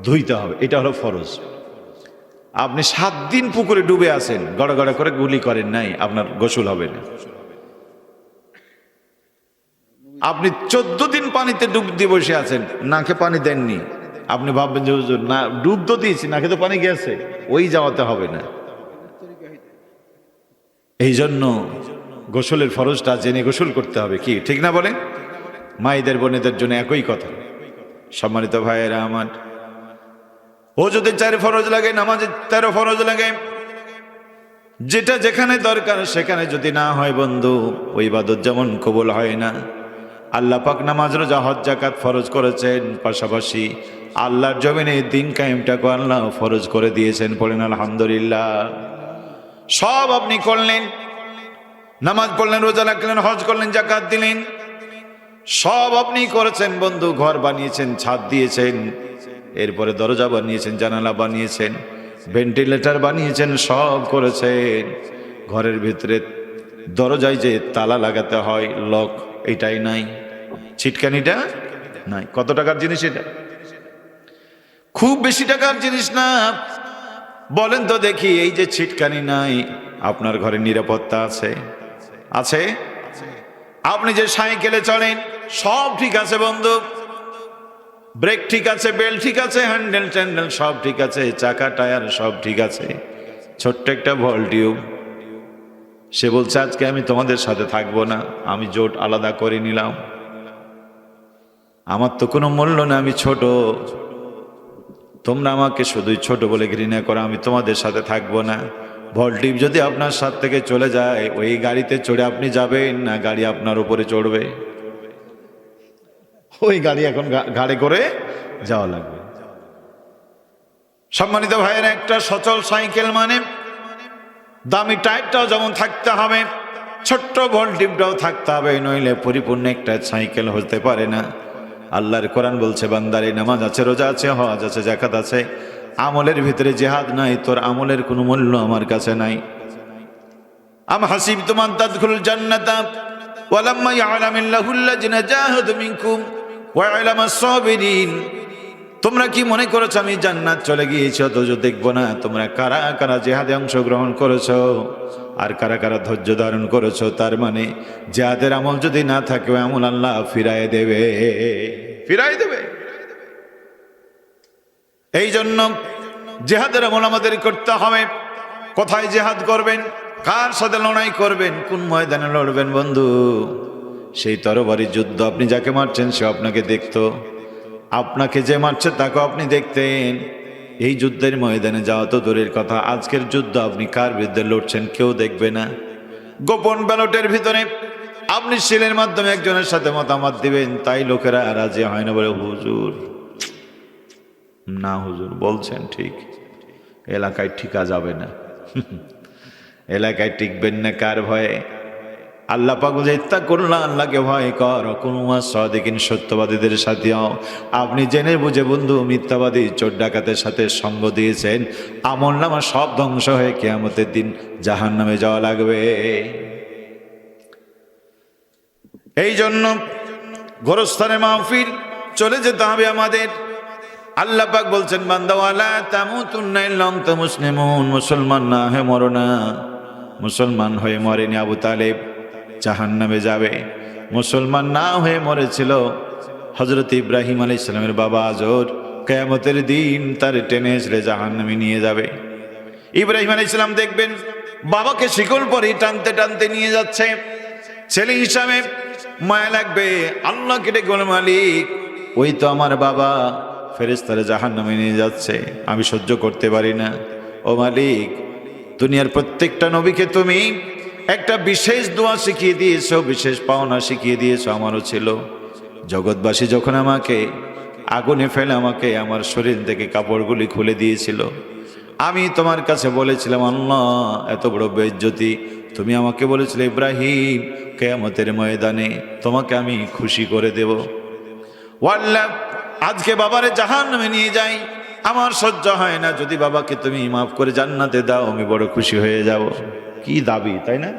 ধুইতে হবে। এটা হলো ফরজ। আপনি 7 দিন পুকুরে ডুবে আছেন, গড়গড়া করে গুলি করেন নাই, আপনার গোসল হবে না। আপনি 14 দিন পানিতে ডুব দিয়ে বসে আছেন, নাকে পানি দেননি, আপনি ভাববেন যে হুজুর না ডুব তো দিয়েছি, নাকে তো পানি গেছে, ওই যাওয়াতে হবে না। এই জন্য গোসলের ফরজটা জেনে গোসল করতে হবে, কি ঠিক না বলেন? মায়েদের বোনেদের জন্য একই কথা। সম্মানিত ভাইয়েরা আমার, ও যদি 4 ফরজ লাগে, নামাজে 13 ফরজ লাগে, যেটা যেখানে দরকার সেখানে যদি না হয় বন্ধু, ওই ইবাদত যেমন কবুল হয় না। আল্লাহ পাক নামাজ, রোজা, হজ, যাকাত ফরজ করেছেন, পাশাপাশি আল্লাহর জমিনে দিন কায়েমটাকে আল্লাহ ফরজ করে দিয়েছেন। পড়েন আলহামদুলিল্লাহ। সব আপনি করলেন, নামাজ পড়লেন, রোজা রাখলেন, হজ করলেন, যাকাত দিলেন, সব আপনি করেছেন বন্ধু। ঘর বানিয়েছেন, ছাদ দিয়েছেন, এরপরে দরজা বানিয়েছেন, জানালা বানিয়েছেন, ভেন্টিলেটর বানিয়েছেন, সব করেছেন। ঘরের ভিতরে দরজায় যে তালা লাগাতে হয়, লক, এটাই নাই, ছিটকানিটা নাই। কত টাকার জিনিস এটা? খুব বেশি টাকার জিনিস না। বলেন তো দেখি, এই যে ছিটকানি নাই, আপনার ঘরে নিরাপত্তা আছে? আছে? আপনি যে সাইকেলে চলেন, সব ঠিক আছে বন্ধু, ব্রেক ঠিক আছে, বেল্ট ঠিক আছে, হ্যান্ডেল ট্যান্ডেল সব ঠিক আছে, চাকা টায়ার সব ঠিক আছে। ছোট্ট একটা ভলটিউব, সে বলছে আজকে আমি তোমাদের সাথে থাকবো না, আমি জোট আলাদা করে নিলাম, আমার তো কোনো মূল্য না, আমি ছোট, তোমরা আমাকে শুধুই ছোট বলে ঘৃণা করো, আমি তোমাদের সাথে থাকবো না। ভলটিউব যদি আপনার সাথ থেকে চলে যায়, ওই গাড়িতে চড়ে আপনি যাবেন না গাড়ি আপনার উপরে চড়বে? ওই গাড়ি এখন ঘাড়ে করে যাওয়া লাগবে। সম্মানিত ভাইয়েরা, একটা সচল সাইকেল মানে দামি টায়ারটাও যেমন থাকতে হবে, ছোট্ট ভলটিউবটাও থাকতে হবে, নইলে পরিপূর্ণ একটা সাইকেল হতে পারে না। আল্লাহর কোরআন বলছে, বান্দারে নামাজ আছে, রোজা আছে, হজ আছে, যাকাত আছে, আমলের ভিতরে জিহাদ নাই, তোর আমলের কোনো মূল্য আমার কাছে নাই। আম হাসিবতুম আন তাদখুলুল জান্নাতা ওয়ালাম্মা ইয়ালামিল্লাহুল্লাযিনা জাহাদু মিনকুম ওয়া ইয়ালামাস সাবিরিন। তোমরা কি মনে করেছো আমি জান্নাত চলে গিয়েছি অথচ দেখবো না? তোমরা কারা কারা জিহাদে অংশগ্রহণ করেছো আর কারা কারা ধৈর্য ধারণ করেছো? তার মানে জিহাদের আমল যদি না থাকে, ওই আমল আল্লাহ ফিরায় দেবে, ফিরায় দেবে। এই জন্য জিহাদের আমল আমাদের করতে হবে। কোথায় জিহাদ করবেন? কার সাথে লড়াই করবেন? কোন ময়দানে লড়বেন বন্ধু? সেই তরবারির যুদ্ধ, আপনি যাকে মারছেন সে আপনাকে দেখতো, আপনাকে যে মারছে তাকে আপনি দেখতেন। এই যুদ্ধের ময়দানে যাওয়া তো দূরের কথা, আজকের যুদ্ধ আপনি কার বিরুদ্ধে লড়ছেন কেউ দেখবে না। গোপন ব্যালটের ভিতরে আপনি সিলের মাধ্যমে একজনের সাথে মতামত দিবেন, তাই লোকেরা রাজি হয় না, বলে হুজুর না, হুজুর বলছেন ঠিক, এলাকায় ঠিকা যাবে না। এলাকায় টিকবেন না কার ভয়ে? আল্লাহ পাক বলে, ইত্তাকুল্লাহ, আল্লাহকে ভয় কর, কুনুমা সাদিকিন, সত্যবাদীদের সাথে হও। আপনি জেনে বুঝে বন্ধু মিথ্যাবাদী চোর ডাকাতের সাথে সঙ্গ দিয়েছেন, আমলনামা সব ধ্বংস হয়ে কিয়ামতের দিন জাহান্নামে যাওয়া লাগবে। এই জন্য গোরস্থানে মাহফিল চলে যেতে হবে আমাদের। আল্লাহ পাক বলছেন, বান্দা ওয়ালা তামুতুন্না ইল্লা আনতুম মুসলিমুন, মুসলমান না হয়ে মরো না। মুসলমান হয়ে মরেনি আবু তালেব, জাহান্নামে যাবে। মুসলমান না হয়ে মরেছিল। হযরত ইব্রাহিম আলাইহিস সালামের বাবা আজর কিয়ামতের দিন তার টেনে এসে জাহান্নামে নিয়ে যাবে। ইব্রাহিম আলাইহিস সালাম দেখবেন বাবাকে শিকল পরে টানতে টানতে নিয়ে যাচ্ছে। ছেলে হিসাবে মায়া লাগবে, আল্লাহকে ডেকে বলে, মালিক ওই তো আমার বাবা ফেরেশতারা জাহান্নামে নিয়ে যাচ্ছে, আমি সহ্য করতে পারি না। ও মালিক, দুনিয়ার প্রত্যেকটা নবীকে তুমি একটা বিশেষ দোয়া শিখিয়ে দিয়েছো, বিশেষ পাওনা শিখিয়ে দিয়েছো, আমারও ছিল। জগৎবাসী যখন আমাকে আগুনে ফেলে আমাকে আমার শরীর থেকে কাপড়গুলি খুলে দিয়েছিল, আমি তোমার কাছে বলেছিলাম, আল্লাহ এত বড় বেইজ্জতি, তুমি আমাকে বলেছিলে ইব্রাহিম কিয়ামতের ময়দানে তোমাকে আমি খুশি করে দেব। ওয়াল্লাহ, আজকে বাবারে জাহান্নামে নিয়ে যাই, আমার সহ্য হয় না, যদি বাবাকে তুমি মাফ করে জান্নাতে দাও আমি বড় খুশি হয়ে যাব। কি দাবি, তাই না?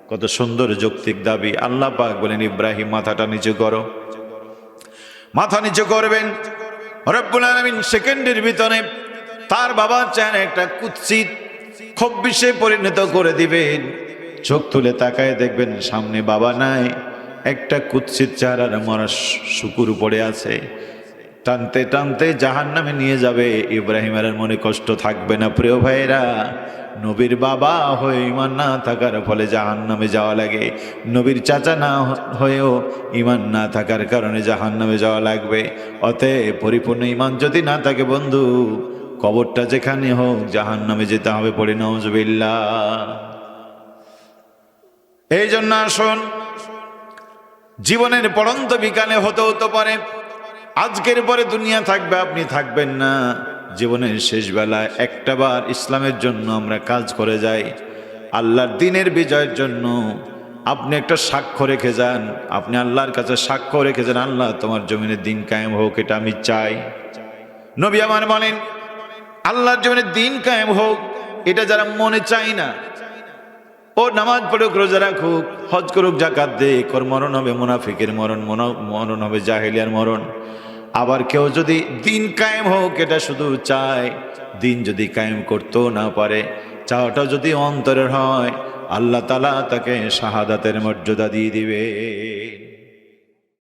কত সুন্দর যৌক্তিক দাবি। আল্লাহ পাক বলেন, ইব্রাহিম মাথাটা নিচু করো। মাথা নিচু করবেন, রব্বুল আলামিন সেকেন্ডের ভিতরে তার বাবার চেহারা একটা কুৎসিত খব্বিসে পরিণত করে দিবেন। চোখ তুলে তাকায় দেখবেন সামনে বাবা নাই, একটা কুৎসিত চেহারার মরা শুকুর পড়ে আছে। টানতে টানতে জাহান্নামে নিয়ে যাবে। ইব্রাহিমের মনে কষ্ট থাকবে না। প্রিয় ভাইরা, নবীর বাবা হয়ে ইমান না থাকার ফলে জাহান্নামে যাওয়া লাগে, নবীর চাচা না হয়েও ইমান না থাকার কারণে জাহান্নামে যাওয়া লাগবে। অতএব পরিপূর্ণ ইমান যদি না থাকে বন্ধু, কবরটা যেখানে হোক জাহান্নামে যেতে হবে। পড়ে নাউজুবিল্লাহ। এই জন্য আসুন, জীবনের পড়ন্ত বিকালে হতে পারে আজকের পরে দুনিয়া থাকবে, আপনি থাকবেন না। জীবনের শেষ বেলায় একটা বার ইসলামের জন্য আমরা কাজ করে যাই, আল্লাহর দ্বীনের বিজয়ের জন্য। আপনি একটা সাক্ষ্য রেখে যান, আপনি আল্লাহর কাছে সাক্ষ্য রেখে যান, আল্লাহ তোমার জমিনের দিন কায়েম হোক, এটা আমি চাই। নবী আমার বলেন, আল্লাহর জমিনের দিন কায়েম হোক, এটা যারা মনে চাই না, ও নামাজ পড়ুক, রোজা রাখুক, হজ করুক, জাকাত দেখ, ওর মরণ হবে মুনাফিকের মরণ, মরণ হবে জাহেলিয়ার মরণ। আবার কেউ যদি দিন কায়েম হোক এটা শুধু চায়, দিন যদি কায়েম করতেও না পারে, চাওয়াটা যদি অন্তরের হয়, আল্লাহ তাআলা তাকে শাহাদাতের মর্যাদা দিয়ে দিবে।